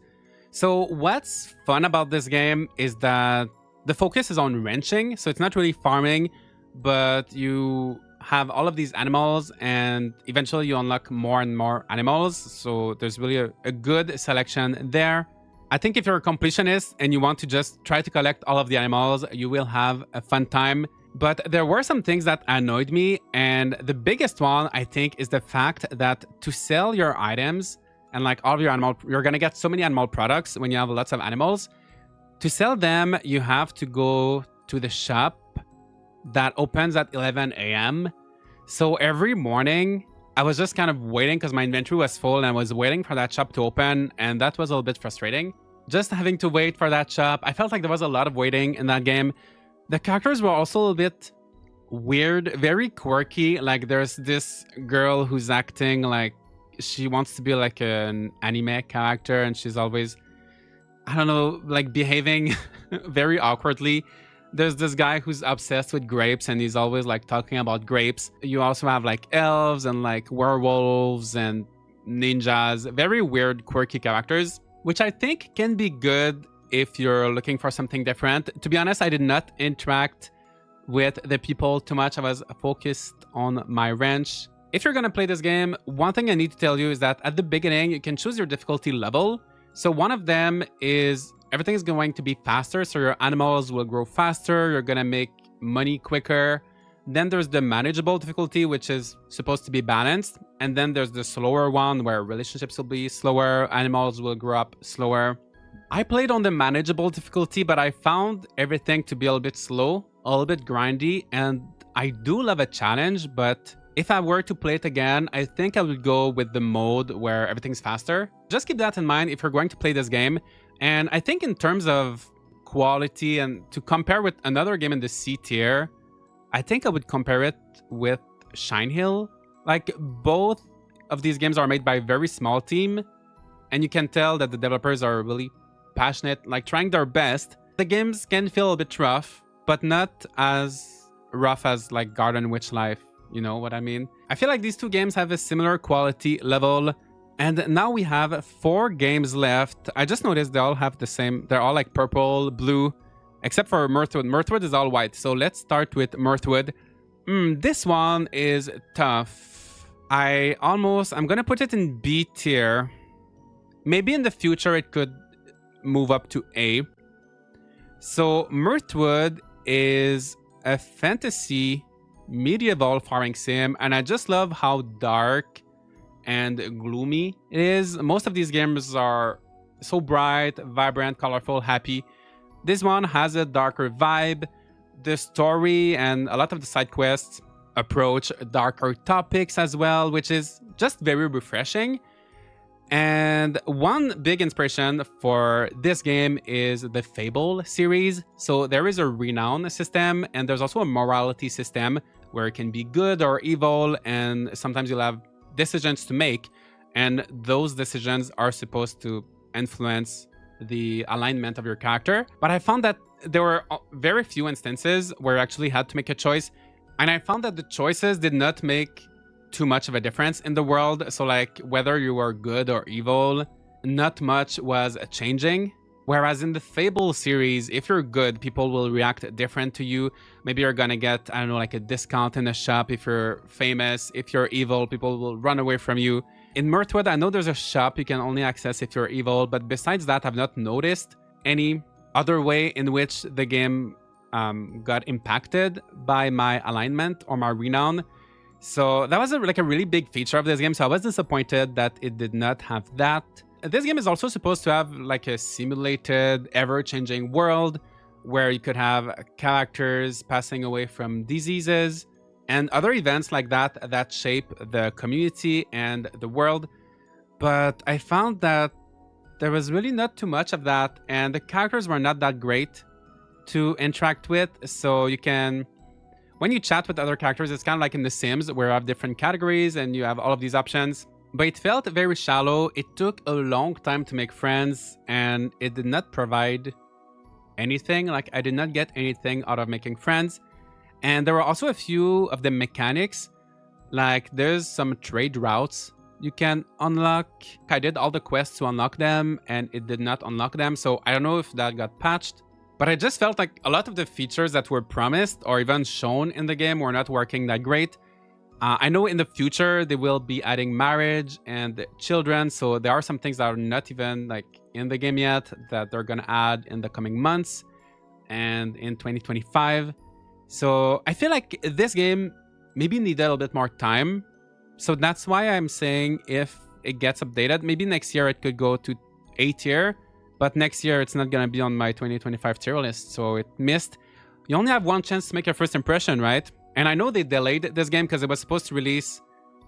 So what's fun about this game is that the focus is on ranching. So it's not really farming, but you have all of these animals and eventually you unlock more and more animals. So there's really a good selection there. I think if you're a completionist and you want to just try to collect all of the animals, you will have a fun time. But there were some things that annoyed me, and the biggest one, I think, is the fact that to sell your items and like all of your animal, you're gonna get so many animal products when you have lots of animals. To sell them, you have to go to the shop that opens at 11 a.m. So every morning, I was just kind of waiting because my inventory was full and I was waiting for that shop to open, and that was a little bit frustrating. Just having to wait for that shop, I felt like there was a lot of waiting in that game. The characters were also a little bit weird, very quirky. Like there's this girl who's acting like she wants to be like an anime character, and she's always, I don't know, like behaving very awkwardly. There's this guy who's obsessed with grapes and he's always like talking about grapes. You also have like elves and like werewolves and ninjas, very weird, quirky characters, which I think can be good if you're looking for something different. To be honest, I did not interact with the people too much. I was focused on my ranch. If you're gonna play this game, one thing I need to tell you is that at the beginning, you can choose your difficulty level. So one of them is everything is going to be faster. So your animals will grow faster. You're gonna make money quicker. Then there's the manageable difficulty, which is supposed to be balanced. And then there's the slower one where relationships will be slower. Animals will grow up slower. I played on the manageable difficulty, but I found everything to be a little bit slow, a little bit grindy. And I do love a challenge, but if I were to play it again, I think I would go with the mode where everything's faster. Just keep that in mind if you're going to play this game. And I think in terms of quality and to compare with another game in the C tier, I think I would compare it with Shinehill. Like both of these games are made by a very small team, and you can tell that the developers are really passionate, like trying their best. The games can feel a bit rough, but not as rough as like Garden Witch Life. You know what I mean? I feel like these two games have a similar quality level. And now we have 4 games left. I just noticed they all have the same. They're all like purple, blue, except for Mirthwood. Mirthwood is all white. So let's start with Mirthwood. This one is tough. I'm going to put it in B tier. Maybe in the future it could move up to A. So Mirthwood is a fantasy medieval farming sim, and I just love how dark and gloomy it is. Most of these games are so bright, vibrant, colorful, happy. This one has a darker vibe. The story and a lot of the side quests approach darker topics as well, which is just very refreshing. And one big inspiration for this game is the Fable series. So there is a renown system, and there's also a morality system where it can be good or evil, and sometimes you'll have decisions to make, and those decisions are supposed to influence the alignment of your character. But I found that there were very few instances where I actually had to make a choice, and I found that the choices did not make too much of a difference in the world. So like whether you were good or evil, not much was changing. Whereas in the Fable series, if you're good, people will react different to you. Maybe you're gonna get, I don't know, like a discount in a shop if you're famous. If you're evil, people will run away from you. In Mirthwood, I know there's a shop you can only access if you're evil, but besides that, I've not noticed any other way in which the game got impacted by my alignment or my renown. So that was like a really big feature of this game. So I was disappointed that it did not have that. This game is also supposed to have like a simulated, ever-changing world where you could have characters passing away from diseases and other events like that that shape the community and the world. But I found that there was really not too much of that, and the characters were not that great to interact with. So you can, when you chat with other characters, it's kind of like in The Sims where you have different categories and you have all of these options. But it felt very shallow. It took a long time to make friends, and it did not provide anything. Like, I did not get anything out of making friends. And there were also a few of the mechanics. Like, there's some trade routes you can unlock. I did all the quests to unlock them, and it did not unlock them. So I don't know if that got patched. But I just felt like a lot of the features that were promised or even shown in the game were not working that great. I know in the future they will be adding marriage and children, so there are some things that are not even like in the game yet that they're gonna add in the coming months and in 2025. So I feel like this game maybe needed a little bit more time. So that's why I'm saying if it gets updated, maybe next year it could go to A tier, but next year it's not gonna be on my 2025 tier list, so it missed. You only have one chance to make your first impression, right? And I know they delayed this game because it was supposed to release,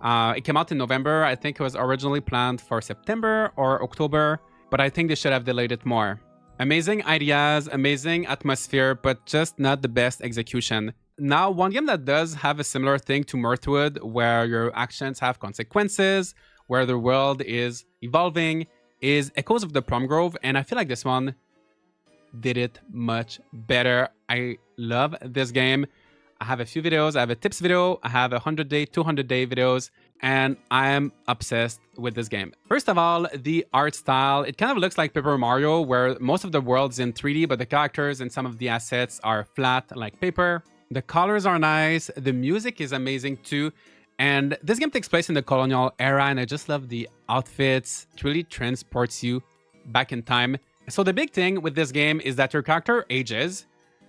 it came out in November. I think it was originally planned for September or October, but I think they should have delayed it more. Amazing ideas, amazing atmosphere, but just not the best execution. Now, one game that does have a similar thing to Mirthwood, where your actions have consequences, where the world is evolving, is Echoes of the Plum Grove, and I feel like this one did it much better. I love this game. I have a few videos. I have a tips video. I have 100-day, 200-day videos, and I am obsessed with this game. First of all, the art style. It kind of looks like Paper Mario, where most of the world is in 3D, but the characters and some of the assets are flat like paper. The colors are nice. The music is amazing too. And this game takes place in the colonial era, and I just love the outfits. It really transports you back in time. So the big thing with this game is that your character ages.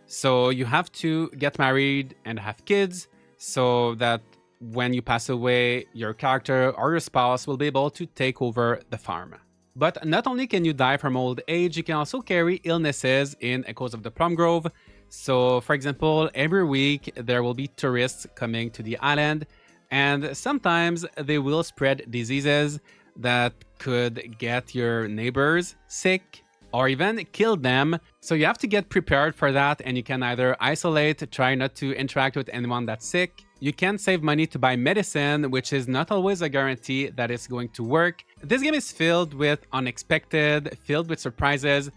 So you have to get married and have kids so that when you pass away, your character or your spouse will be able to take over the farm. But not only can you die from old age, you can also carry illnesses in Echoes of the Plum Grove. So, for example, every week there will be tourists coming to the island, and sometimes they will spread diseases that could get your neighbors sick or even kill them. So you have to get prepared for that, and you can either isolate, try not to interact with anyone that's sick. You can save money to buy medicine, which is not always a guarantee that it's going to work. This game is filled with unexpected, filled with surprises.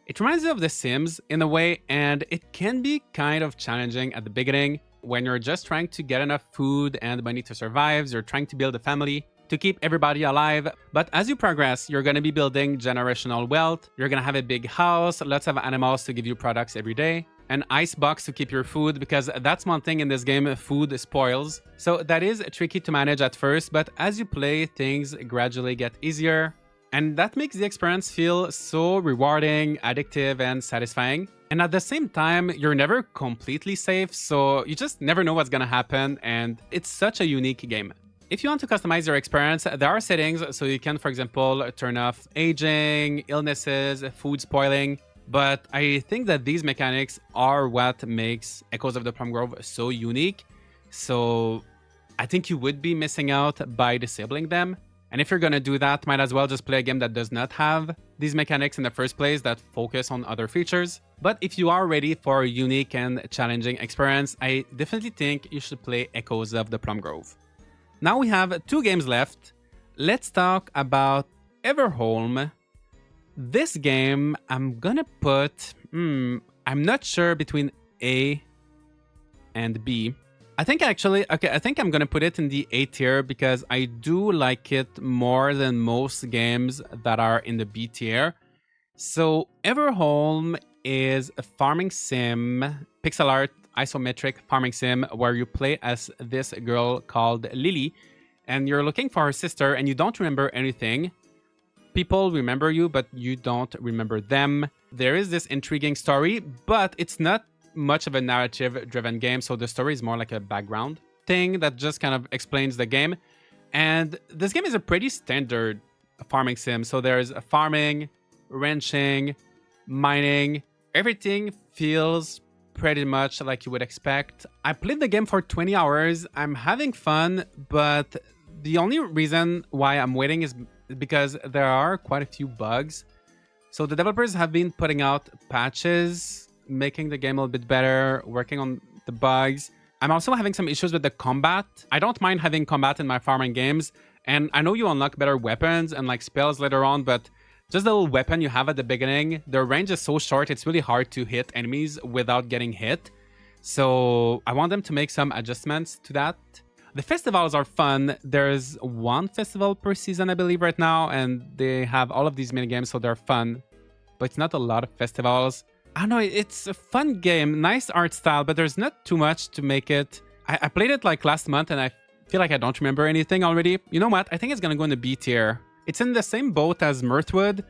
It reminds me of The Sims in a way, and it can be kind of challenging at the beginning when you're just trying to get enough food and money to survive. You're trying to build a family to keep everybody alive. But as you progress, you're going to be building generational wealth. You're going to have a big house, lots of animals to give you products every day, an ice box to keep your food, because that's one thing in this game, food spoils. So that is tricky to manage at first, but as you play, things gradually get easier. And that makes the experience feel so rewarding, addictive, and satisfying. And at the same time, you're never completely safe, so you just never know what's gonna happen, and it's such a unique game. If you want to customize your experience, there are settings, so you can, for example, turn off aging, illnesses, food spoiling. But I think that these mechanics are what makes Echoes of the Plum Grove so unique. So I think you would be missing out by disabling them. And if you're going to do that, might as well just play a game that does not have these mechanics in the first place, that focus on other features. But if you are ready for a unique and challenging experience, I definitely think you should play Echoes of the Plum Grove. Now we have 2 games left. Let's talk about Everholm. This game, I'm gonna put, I'm not sure between A and B. I think I'm gonna put it in the A tier because I do like it more than most games that are in the B tier. So Everholm is a farming sim, pixel art, isometric farming sim where you play as this girl called Lily, and you're looking for her sister and you don't remember anything. People remember you, but you don't remember them. There is this intriguing story, but it's not much of a narrative-driven game, so the story is more like a background thing that just kind of explains the game. And this game is a pretty standard farming sim. So there's farming, ranching, mining. Everything feels pretty much like you would expect. I played the game for 20 hours. I'm having fun, but the only reason why I'm waiting is because there are quite a few bugs. So the developers have been putting out patches, making the game a little bit better, working on the bugs. I'm also having some issues with the combat. I don't mind having combat in my farming games, and I know you unlock better weapons and like spells later on, but just the little weapon you have at the beginning, the range is so short, it's really hard to hit enemies without getting hit. So I want them to make some adjustments to that. The festivals are fun. There's one festival per season, I believe, right now, and they have all of these minigames, so they're fun. But it's not a lot of festivals. I don't know, it's a fun game, nice art style, but there's not too much to make it. I played it like last month, and I feel like I don't remember anything already. You know what? I think it's gonna go in the B tier. It's in the same boat as Mirthwood,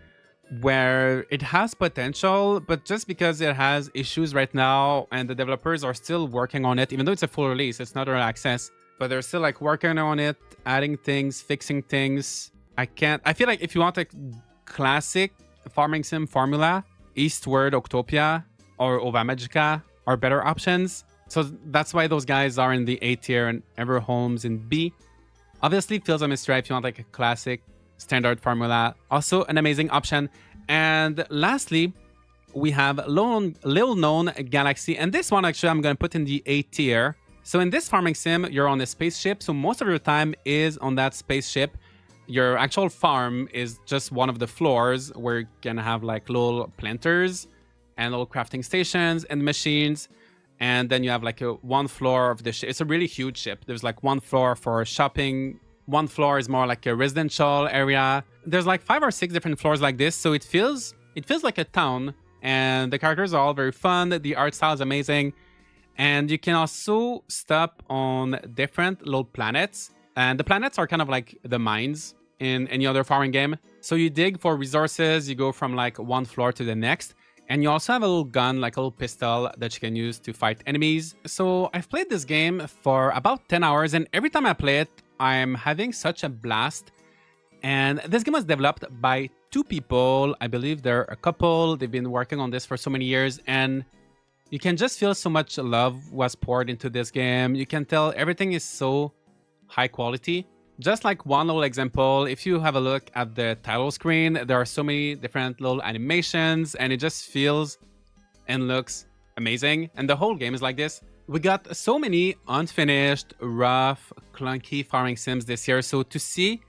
where it has potential, but just because it has issues right now, and the developers are still working on it, even though it's a full release, it's not early access. But they're still like working on it, adding things, fixing things. I feel like if you want a classic farming sim formula, Eastward Octopia or Ova Magica are better options. So that's why those guys are in the A tier and Everholm's in B. Obviously, Fields of Mistria if you want like a classic standard formula. Also an amazing option. And lastly, we have little known Galaxy. And this one actually I'm going to put in the A tier. So in this farming sim, you're on a spaceship. So most of your time is on that spaceship. Your actual farm is just one of the floors where you can have like little planters and little crafting stations and machines. And then you have like one floor of the ship. It's a really huge ship. There's like one floor for shopping. One floor is more like a residential area. There's like 5 or 6 different floors like this. So it feels like a town, and the characters are all very fun. The art style is amazing. And you can also stop on different little planets. And the planets are kind of like the mines in any other farming game. So you dig for resources, you go from like one floor to the next. And you also have a little gun, like a little pistol that you can use to fight enemies. So I've played this game for about 10 hours, and every time I play it, I'm having such a blast. And this game was developed by 2 people. I believe they're a couple. They've been working on this for so many years, and you can just feel so much love was poured into this game. You can tell everything is so high quality. Just like one little example, if you have a look at the title screen, there are so many different little animations, and it just feels and looks amazing. And the whole game is like this. We got so many unfinished, rough, clunky farming sims this year. So to see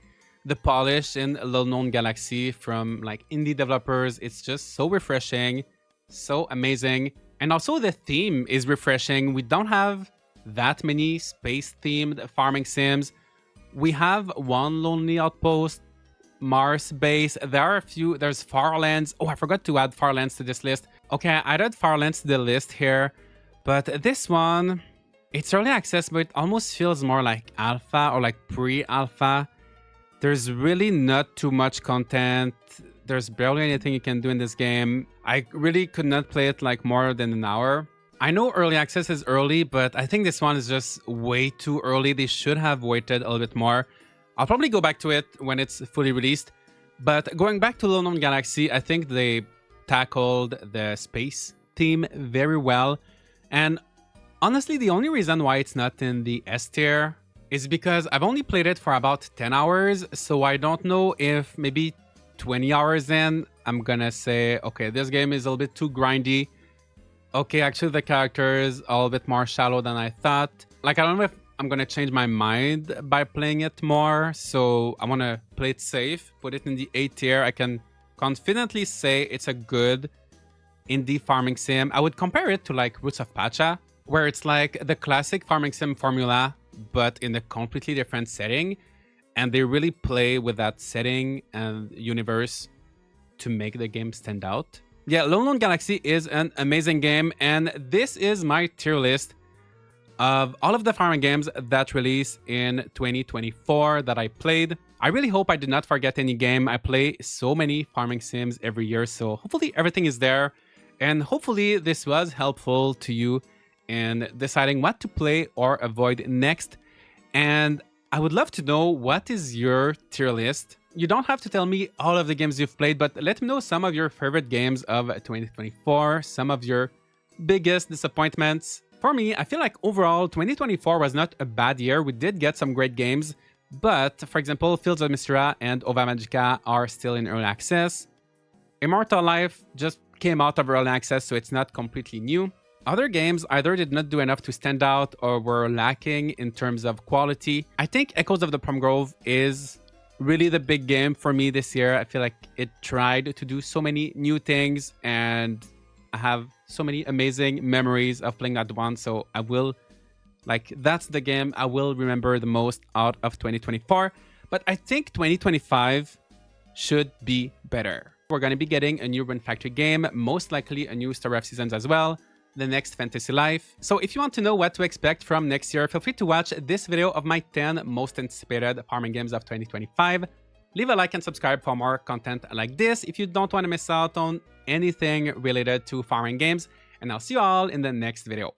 the polish in Little Known Galaxy from like indie developers, it's just so refreshing, so amazing. And also the theme is refreshing. We don't have that many space-themed farming sims. We have one Lonely Outpost, Mars base. There are a few. There's Farlands. Oh, I forgot to add Farlands to this list. Okay, I added Farlands to the list here. But this one, it's early access, but it almost feels more like alpha or like pre-alpha. There's really not too much content. There's barely anything you can do in this game. I really could not play it like more than an hour. I know early access is early, but I think this one is just way too early. They should have waited a little bit more. I'll probably go back to it when it's fully released. But going back to Little Known Galaxy, I think they tackled the space theme very well. And honestly, the only reason why it's not in the S tier is because I've only played it for about 10 hours. So I don't know if maybe 20 hours in, I'm gonna say, okay, this game is a little bit too grindy. Okay, actually the characters are a little bit more shallow than I thought. Like, I don't know if I'm gonna change my mind by playing it more. So I wanna play it safe, put it in the A tier. I can confidently say it's a good indie farming sim. I would compare it to like Roots of Pacha, where it's like the classic farming sim formula, but in a completely different setting. And they really play with that setting and universe to make the game stand out. Yeah, Little Known Galaxy is an amazing game, and this is my tier list of all of the farming games that released in 2024 that I played. I really hope I did not forget any game. I play so many farming sims every year, so hopefully everything is there. And hopefully this was helpful to you in deciding what to play or avoid next. And I would love to know, what is your tier list? You don't have to tell me all of the games you've played, but let me know some of your favorite games of 2024, some of your biggest disappointments. For me, I feel like overall 2024 was not a bad year. We did get some great games, but for example, Fields of Mistria and Ova Magica are still in early access. Immortal Life just came out of early access, so it's not completely new. Other games either did not do enough to stand out or were lacking in terms of quality. I think Echoes of the Plum Grove is really the big game for me this year. I feel like it tried to do so many new things, and I have so many amazing memories of playing that one. So I will, that's the game I will remember the most out of 2024. But I think 2025 should be better. We're going to be getting a new Rune Factory game, most likely a new Story of Seasons as well, the next Fantasy Life. So if you want to know what to expect from next year, feel free to watch this video of my 10 most anticipated farming games of 2025. Leave a like and subscribe for more content like this if you don't want to miss out on anything related to farming games, and I'll see you all in the next video.